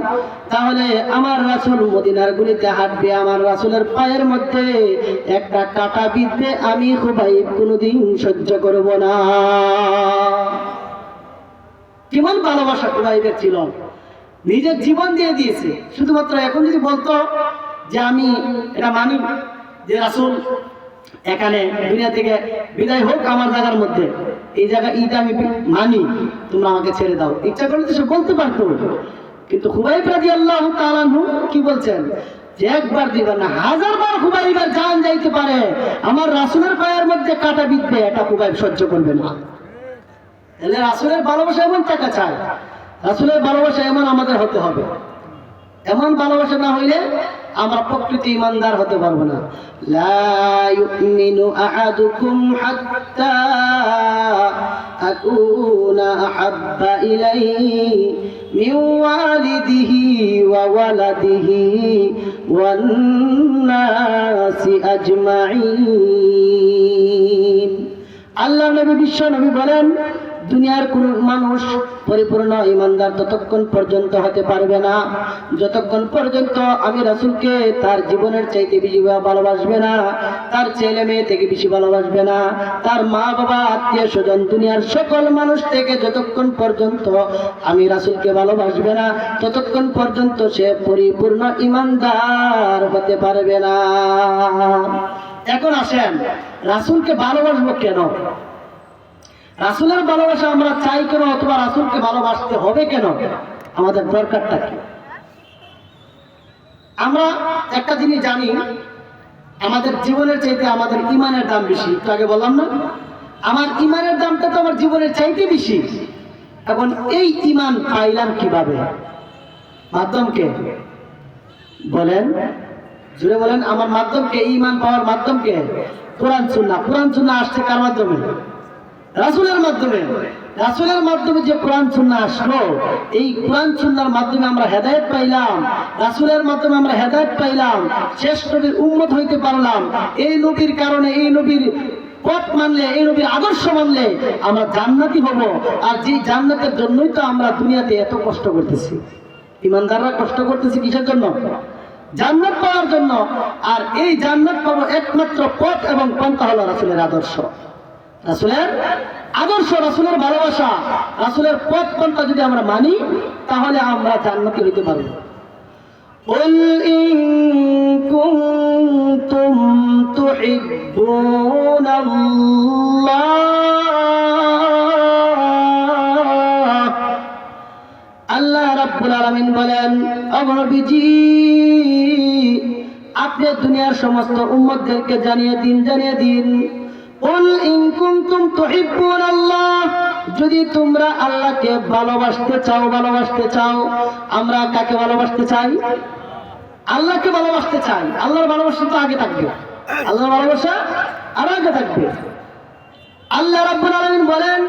তাহলে আমার রাসূল মদিনার গলিতে হাঁটবে, আমার রাসূলের পায়ের মধ্যে একটা কাঁটা বিঁধবে, আমি খুবাইব কোনোদিন সহ্য করব না। কেমন ভালোবাসা খুবাইবের ছিল, নিজের জীবন দিয়ে দিয়েছে। শুধুমাত্র এখন যদি বলতো যে আমি এটা মানি যে রাসূল এখানে দুনিয়া থেকে বিদায় হোক আমার জায়গার মধ্যে, এই জায়গা এইটা আমি মানি, তোমরা আমাকে ছেড়ে দাও, ইচ্ছা করলে তো সে বলতে পারতো। কিন্তু খুবাইব রাদিয়াল্লাহু তাআলা আনহু কি বলছেন যে একবার 2 বার না 1000 বার খুবাইবের জান যাইতে পারে, আমার রাসূলের পায়ের মধ্যে কাঁটা বিঁধবে, এটা খুবাইব সহ্য করবে না। তাহলে রাসূলের ভালোবাসা এমন টাকা চায়, রাসূলের ভালোবাসা এমন আমাদের হতে হবে। এমন ভালোবাসা না হইলে আমরা প্রকৃত ঈমানদার হতে পারবো না। লা ইউমিনু আহাদুকুম হাত্তা আকুনা আহাব্বা ইলাইহি মিন ওয়ালিদিহি ওয়া ওয়ালাদিহি ওয়ান নাসি আজমাইন। আল্লাহর নবী বিশ্ব নবী বলেন, দুনিয়ার কোন মানুষ পরিপূর্ণ ঈমানদার ততক্ষণ পর্যন্ত হতে পারবে না যতক্ষণ পর্যন্ত আমি রাসূলকে তার জীবনের চাইতে বেশি ভালোবাসবে না, তার ছেলে মেয়ে থেকে বেশি ভালোবাসবে না, তার মা বাবা আত্মীয় স্বজন দুনিয়ার সকল মানুষ থেকে যতক্ষণ পর্যন্ত আমি রাসূলকে ভালোবাসবে না ততক্ষণ পর্যন্ত সে পরিপূর্ণ ঈমানদার হতে পারবে না। এখন আসেন, রাসূলকে ভালোবাসবো কেন? রাসূলের ভালোবাসা আমরা চাই কেন, অথবা রাসূলকে ভালোবাসতে হবে কেন? আমাদের দরকারটা কি? আমরা একটা জিনিস জানি, আমাদের জীবনের চাইতে আমাদের ঈমানের দাম বেশি। একটু আগে বললাম না, আমার ঈমানের দামটা তো আমার জীবনের চাইতে বেশি। এখন এই ঈমান পাইলাম কিভাবে? মাধ্যমকে বলেন, জুড়ে বলেন, আমার মাধ্যমকে, ঈমান পাওয়ার মাধ্যমকে কোরআন সুন্নাহ। কোরআন সুন্নাহ আসছে কার মাধ্যমে? রাসূলের মাধ্যমে। রাসূলের মাধ্যমে যে কোরআন সুন্নাহ আসলো, এই কোরআন সুন্নাহর মাধ্যমে আমরা হেদায়েত পাইলাম, রাসূলের মাধ্যমে আমরা হেদায়েত পাইলাম, শেষ নবীর উম্মত হইতে পারলাম। এই নবীর কারণে, এই নবীর পথ মানলে, এই নবীর আদর্শ মানলে আমরা জান্নাতি হব। আর যে জান্নাতের জন্যই তো আমরা দুনিয়াতে এত কষ্ট করতেছি। ইমানদাররা কষ্ট করতেছি কিসের জন্য? জান্নাত পাওয়ার জন্য। আর এই জান্নাত পাবো একমাত্র পথ এবং পন্থা হলো রাসূলের আদর্শ, রাসূলের আদর্শ, রাসূলের ভালোবাসা, রাসূলের পথ পন্থা যদি আমরা মানি তাহলে আমরা জান্নাতি হইতে পারবো। قل إن كنتم تحبون الله আল্লাহ রাব্বুল আলামিন বলেন, ও নবীজি আপনি দুনিয়ার সমস্ত উম্মতদেরকে জানিয়ে দিন কুল ইন কুনতুম তুহিব্বুনাল্লাহ, যদি তোমরা আল্লাহকে ভালোবাসতে চাও। আমরা কাকে ভালোবাসতে চাই? আল্লাহকে ভালোবাসতে চাই। আল্লাহর ভালোবাসা তো আগে থাকবে, আল্লাহর ভালোবাসা আর আগে থাকবে। আল্লাহ রাব্বুল আলামিন বলেন,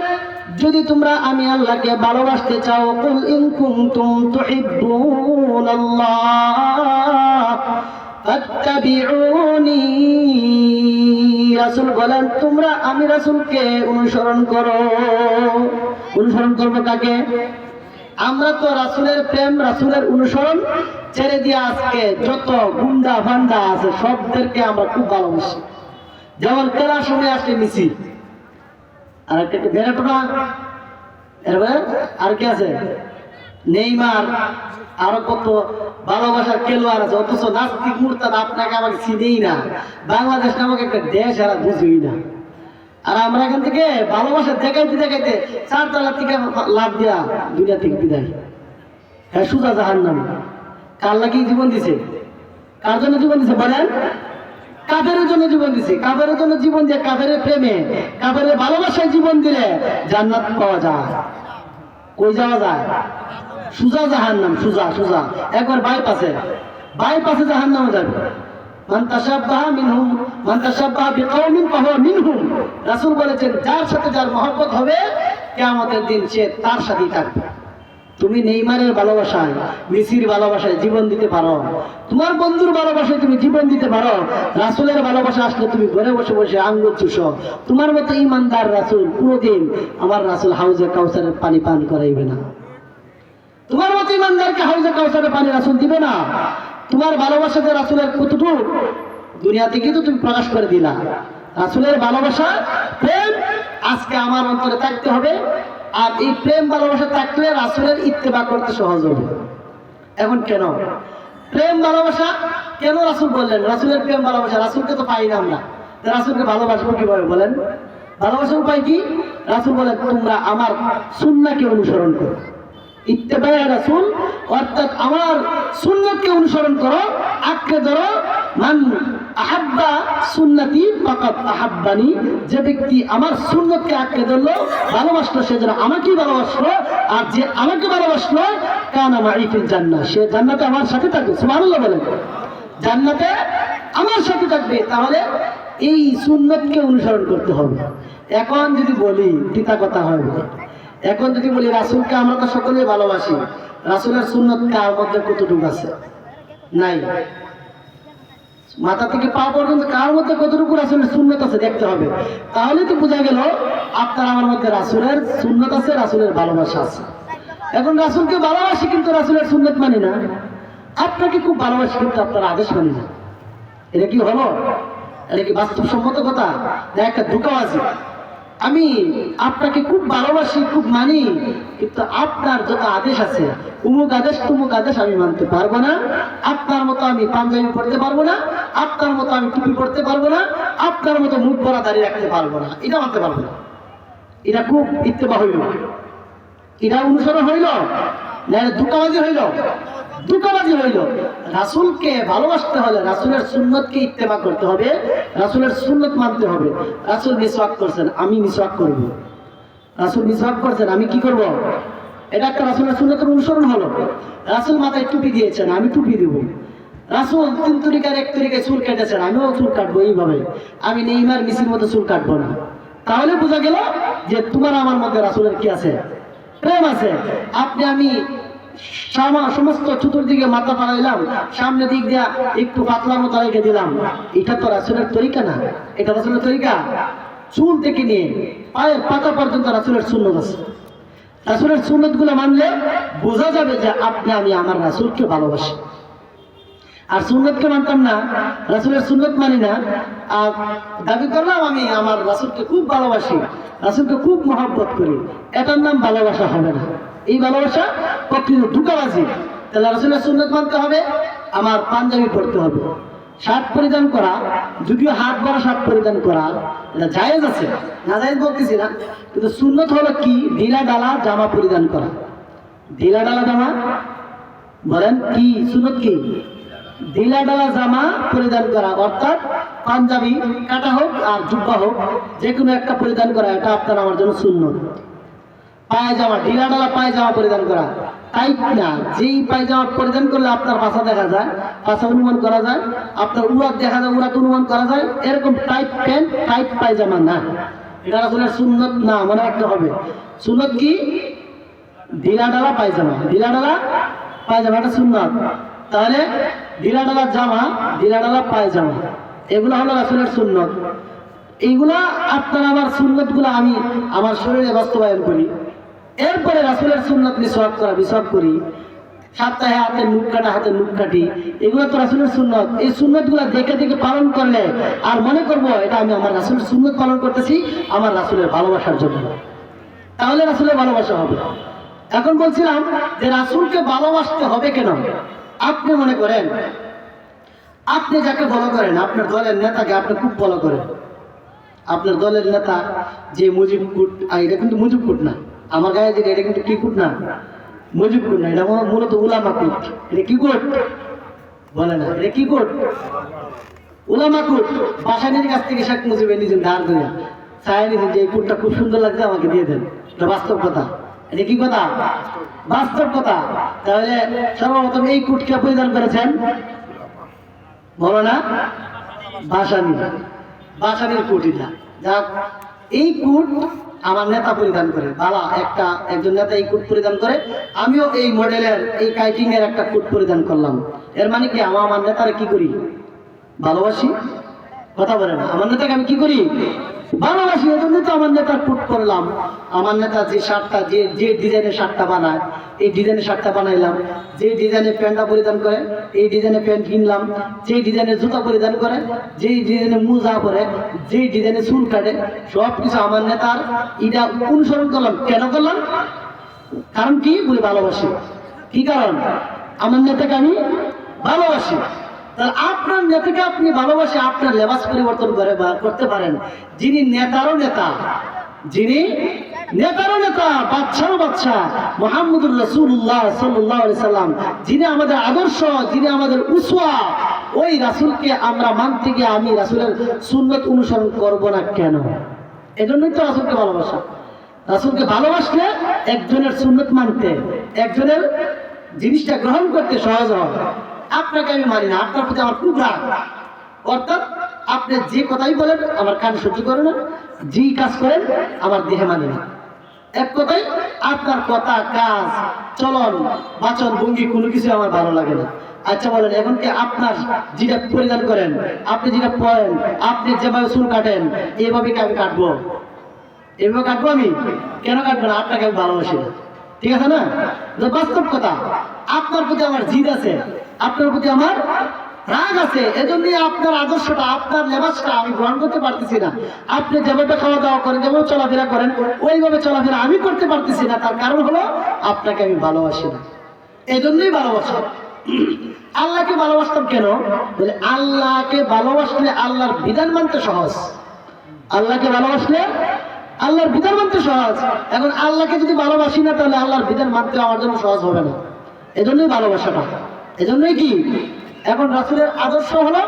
যদি তোমরা আমি আল্লাহকে ভালোবাসতে চাও, কুল ইন কুনতুম তুহিব্বুনাল্লাহ ফাত্তাবিউনি, রাসূল বলেন তোমরা আমি রাসূলকে অনুসরণ করো। অনুসরণ করবো কাকে? আমরা তো রাসূলের প্রেম, রাসূলের অনুসরণ ছেড়ে দিয়ে আজকে যত গুন্ডা ফান্ডা আছে সবদেরকে আমরা খুব ভালোবাসি। যেমন খেলার সময় আসলে মিছি, আর একটা বেড়াটোনা, আর কি আছে নেইমার, আরো কত ভালোবাসার খেলোয়াড় আছে, অথচ নাস্তিক মুরতাদ আপনাকে আমাকে চিনেই না। বাংলাদেশ নামক একটা দেশ এরা বুঝবেই না। আর আমরা এখান থেকে ভালোবাসা দেখাইতে 4 তলা থেকে লাভ দিয়া দুনিয়া থেকে বিদায়। হ্যাঁ, সুজা জাহান্নাম। কার লাগি জীবন দিছে? কার জন্য জীবন দিছে বলেন? কাফেরের জন্য জীবন দিছে। কাফেরের জন্য জীবন দিয়ে, কাফেরের প্রেমে, কাফেরের ভালোবাসায় জীবন দিলে জান্নাত পাওয়া যায়। কই যাওয়া যায়? সুজা জাহান্নাম, সুজা একবার বাইপাসে জাহান্নামে যাবে। মান তাশাব্বাহা মিনহুম, মান তাশাব্বাহা বিকাওমিন ফাহুয়া মিনহুম। রাসূল বলেছেন, যার সাথে যার মহব্বত হবে কিয়ামতের দিন সে তার সাথেই থাকবে। তুমি নেইমারের ভালোবাসায়, মেসির ভালোবাসায় জীবন দিতে পারো, তোমার বন্ধুর ভালোবাসায় তুমি জীবন দিতে পারো। রাসূলের ভালোবাসা আসলে তুমি ঘরে বসে বসে আঙ্গুল চুষো। তোমার মতো ইমানদার রাসূল কোনোদিন আমার রাসূল হাউজে কাউসারের পানি পান করাইবে না। তোমার মতো ইমানদারকে হাউজে কাউসারের পানি রাসূল দিবে না। তোমার ভালোবাসাতে রাসূলের কতটুকু দুনিয়া থেকে তো তুমি প্রকাশ করে দিলা। রাসূলের ভালোবাসা, প্রেম আজকে আমার অন্তরে থাকতে হবে। আর এই প্রেম ভালোবাসা থাকলে রাসূলের ইত্তেবা করতে সহজ হবে। এখন কেন প্রেম ভালোবাসা, কেন রাসূল বললেন রাসূলের প্রেম ভালোবাসা? রাসূলকে তো পাই না আমরা, রাসূলকে ভালোবাসবো কিভাবে বলেন? ভালোবাসার উপায় কি? রাসূল বলেন, তোমরা আমার সুন্নাহকে অনুসরণ করো। ইত্তেবায়ে রাসূল অর্থাৎ আমার সুন্নাতকে অনুসরণ করো, আঁকড়ে ধরো। মান আহাব্বা সুন্নতি ফাকাদ আহাব্বানি, যে ব্যক্তি আমার সুন্নতকে আঁকড়ে ধরলো, ভালোবাসলো, সে যেন আমাকেই ভালোবাসলো। আর যে আমাকে ভালোবাসলো কানা মাই ফিল জান্নাহ, সে জান্নাতে আমার সাথে থাকবে। সুবহানাল্লাহ বলেন, জান্নাতে আমার সাথে থাকবে। তাহলে এই সুন্নতকে অনুসরণ করতে হবে। এখন যদি বলি পিতা কথা হবে, এখন যদি বলি রাসূলকে আমরা তো সকলেই ভালোবাসি, রাসূলের সুন্নত কার মধ্যে কতটুকু আছে? নাই। মাথা থেকে পা পর্যন্ত কার মধ্যে কতটুকু রাসূলের সুন্নত আছে দেখতে হবে। তাহলে তো বোঝা গেল আপনার আমার মধ্যে রাসূলের সুন্নত আছে, রাসূলের ভালোবাসা আছে। এখন রাসূলকে ভালোবাসি কিন্তু রাসূলের সুন্নত মানি না। আপনাকে খুব ভালোবাসি কিন্তু আপনার আদেশ মানি না। এটা কি হলো? এটা কি বাস্তবসম্মত কথা? না একটা ধোঁকাবাজি? আমি আপনাকে খুব ভালোবাসি, খুব মানি, কিন্তু আপনার যত আদেশ আছে, উমুক আদেশ তুমুক আদেশ আমি মানতে পারবো না। আপনার মতো আমি পাঞ্জাবি পড়তে পারবো না, আপনার মতো আমি টুপি পড়তে পারবো না, আপনার মতো মুখ ভরা দাঁড়িয়ে রাখতে পারবো না। এটা মানতে পারবো না। এটা খুব ইত্তেবা হইল, এটা অনুসরণ হইল না, ধোঁকাবাজি হইল? ধোঁকাবাজি হইল। রাসূলকে ভালোবাসতে হলে রাসূলের সুন্নতকে ইত্তেবা করতে হবে, রাসূলের সুন্নত মানতে হবে। রাসূল মিসওয়াক করছেন, আমি মিসওয়াক করব। রাসূল মিসওয়াক করছেন, আমি কি করব? এটা একটা রাসূলের সুন্নতের অনুসরণ হলো। রাসূল মাথায় টুপি দিয়েছেন, আমি টুপি দেব। রাসূল 3 তরিকার 1 তরিকায় চুল কেটেছেন, আমিও চুল কাটবো এইভাবে। আমি নেইমার মেসির মতো চুল কাটবো না। তাহলে বোঝা গেল যে তোমার আমার মধ্যে রাসূলের কি আছে, প্রেম আছে। আপনি আমি সমস্ত চতুর্দিকে মাথা পাড়াইলাম, সামনে দিক দিয়া একটু পাতলা মতো রেখে দিলাম, এটা তো রাসূলের তরিকা না। এটা রাসূলের তরিকা? চুল থেকে নিয়ে পায়ের পাতা পর্যন্ত রাসূলের সুন্নত আছে। রাসূলের সুন্নত গুলো মানলে বোঝা যাবে যে আপনি আমি আমার রাসূলকে ভালোবাসি। আর সুন্নতকে মানতাম না, রাসূলের সুন্নত মানি না, আর দাবি করলাম আমি আমার রাসূলকে খুব ভালোবাসি, রাসূলকে খুব মহব্বত করি, এটার নাম ভালোবাসা হবে না। এই ভালোবাসা প্রকৃত ধোঁকাবাজি। তাহলে রাসূলের সুন্নত মানতে হবে, আমার পাঞ্জাবি পরতে হবে, শার্ট পরিধান করা, যদিও হাত ভরা শার্ট পরিধান করা এটা জায়েজ আছে, না জায়েজ বলতেছি না, কিন্তু সুন্নত হলো কি ঢিলা ডালা জামা পরিধান করা। ঢিলা ডালা জামা বলেন কি সুন্নত? কি ঢিলা ডালা জামা পরিধান করা, অর্থাৎ পাঞ্জাবি কাটা হোক আর জুব্বা হোক, যে কোনো একটা পরিধান করা, এটা আপনার আমার জন্য সুন্নত। পায়জামা, ঢিলা ডালা পায়জামা পরিধান করা, টাইট না, যেই পায়জামা পরিধান করলে আপনার পাছা দেখা যায়, পাছা অনুমান করা যায়, আপনার উড়াত দেখা যায়, উড়াত অনুমান করা যায়, এরকম টাইট প্যান্ট টাইট পায়জামা না, এটা আসলে সুন্নত না, মনে রাখতে হবে। সুন্নত কি? ঢিলা ডালা পায়জামা, ঢিলা ডালা পায়জামা, এটা সুন্নত। তাহলে ঢিলা ডালা জামা, ঢিলা ডালা পায়জামা, এগুলো হলো রাসূলের সুন্নত। এইগুলা আপনার আমার সুন্নত গুলা আমি আমার শরীরে বাস্তবায়ন করি। এরপরে রাসূলের সুন্নত মিসওয়াক করা, মিসওয়াক করি, সপ্তাহে হাতে নুক কাটা, হাতে নুক কাটি, এগুলো তো রাসূলের সুন্নত। এই সুন্নত গুলা দেখে দেখে পালন করলে আর মনে করবো এটা আমি আমার রাসূলের সুন্নত পালন করতেছি আমার রাসূলের ভালোবাসার জন্য, তাহলে রাসূলের ভালোবাসা হবে। এখন বলছিলাম যে রাসূলকে ভালোবাসতে হবে কেন? আপনি মনে করেন আপনি যাকে ফলো করেন, আপনার দলের নেতাকে আপনি খুব ফলো করেন, আপনার দলের নেতা যে মুজিব কুট, এটা কিন্তু মুজিব কুট না, আমার গায়ে যেটা এটা কিন্তু কি কুট না, মুজিব কুট না, এটা মূলত উলামা কুট। এটা কি কুট বলে না, এটা কি কুট? উলামা কুট। বাসানির কাছ থেকে শেখ মুজিবের নিজের ধার করে চায় নিয়েছেন যে এই কুটটা খুব সুন্দর লাগছে, আমাকে দিয়ে দেন। এটা বাস্তব কথা, এটা কি কথা? বাস্তব কথা। তাহলে সর্বপ্রথম এই কুটকে পরিধান করেছেন বলো না বাসানি, বাসানির কুট এটা। যাক, এই কুট আমার নেতা পরিধান করে, বালা একজন নেতা এই কুট পরিধান করে, আমিও এই মডেলের এই কাইটিং এর একটা কুট পরিধান করলাম। এর মানে কি আমার নেতারে কি করি? ভালোবাসি। কথা বলে না, আমার নেতাকে আমি কি করি? ভালোবাসি। এজন্য তো আমার নেতার কুট করলাম। আমার নেতা যে শার্টটা, যে ডিজাইনের শার্টটা বানায়, এই ডিজাইনের শার্টটা বানাইলাম। যে ডিজাইনের প্যান্টটা পরিধান করে, এই ডিজাইনের প্যান্ট কিনলাম। যে ডিজাইনের জুতা পরিধান করে, যে ডিজাইনের মোজা পরে, যে ডিজাইনের চুল কাটে, সব কিছু আমার নেতার এটা অনুসরণ করলাম। কেন করলাম? কারণ কি? বলে ভালোবাসি। কি কারণ? আমার নেতাকে আমি ভালোবাসি। তাহলে আপনার নেতাকে আপনি ভালোবাসে আপনার লেবাস পরিবর্তন করে বা করতে পারেন। যিনি নেতারও নেতা, যিনি নেতারও নেতা, বাদশারও বাদশা, মুহাম্মদুর রাসূলুল্লাহ সাল্লাল্লাহু আলাইহি সাল্লাম, যিনি আমাদের আদর্শ, যিনি আমাদের উসওয়া, ওই রাসূলকে আমরা মানতে গিয়ে আমি রাসূলের সুন্নত অনুসরণ করব না কেন? এজন্যই তো রাসূলকে ভালোবাসা। রাসূলকে ভালোবাসলে একজনের সুন্নত মানতে, একজনের জিনিসটা গ্রহণ করতে সহজ হয়। আপনাকে আমি মানি না, আপনার প্রতি আমার খুব রাগ, অর্থাৎ আপনি যে কথাই বলেন আমার কান সহ্য করে না, যেই কাজ করেন আমার দেহে মানে না। এক কথাই আপনার কথা, কাজ, চলন, বাচন, ভঙ্গি কোনো কিছু আমার ভালো লাগে না। আচ্ছা বলেন, এখন কি আপনার যেটা পরিধান করেন, আপনি যেটা পরেন, আপনি যেভাবে চুল কাটেন, এইভাবে কি আমি কাটবো? এভাবে কাটবো আমি? কেন কাটবো না? আপনাকে আমি ভালোবাসি না, ঠিক আছে না? বাস্তব কথা। আপনার প্রতি আমার জিদ আছে, আপনার প্রতি আমার রাগ আছে, এজন্যই আপনার আদর্শটা, আপনার লেবাসটা আমি গ্রহণ করতে পারতেছি না। আপনি যেভাবে খাওয়া দাওয়া করেন, যেভাবে চলাফেরা করেন, ওইভাবে চলাফেরা আমি করতে পারতেছি না। তার কারণ হলো আপনাকে আমি ভালোবাসি না, এজন্যই ভালোবাসি। আল্লাহকে ভালোবাসতাম কেন? বলে আল্লাহকে ভালোবাসলে আল্লাহর বিধান মানতে সহজ। আল্লাহকে ভালোবাসলে আল্লাহর বিধান মানতে সহজ। এখন আল্লাহকে যদি ভালোবাসি না, তাহলে আল্লাহর বিধান মানতে আমার জন্য সহজ হবে না। এজন্যই ভালোবাসাটা, এজন্যই কি এখন রাসূলের আদর্শ হলো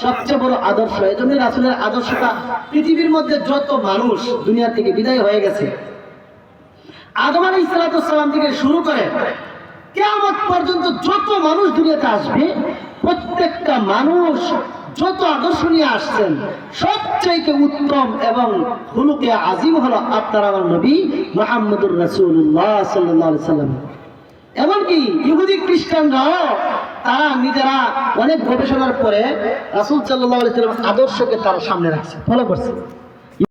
সবচেয়ে বড় আদর্শ। এজন্যই রাসূলের আদর্শটা পৃথিবীর মধ্যে যত মানুষ দুনিয়া থেকে বিদায় হয়ে গেছে, আদম আলাইহিস সালাম থেকে শুরু করে কিয়ামত পর্যন্ত যত মানুষ দুনিয়াতে আসবে, প্রত্যেকটা মানুষ যত আদর্শ নিয়ে আসছেন সবচেয়ে উত্তম এবং খুলুকে আজিম হলো আপনার আমার নবী মুহাম্মদুর রাসূলুল্লাহ সাল্লাল্লাহু আলাইহি সাল্লাম। এমনকি ইহুদি খ্রিস্টানরাও তারা নিজেরা অনেক গবেষণার পরে রাসূল সাল্লাল্লাহু আলাইহি সাল্লাম আদর্শকে তারা সামনে রাখছে, ফলো করছে।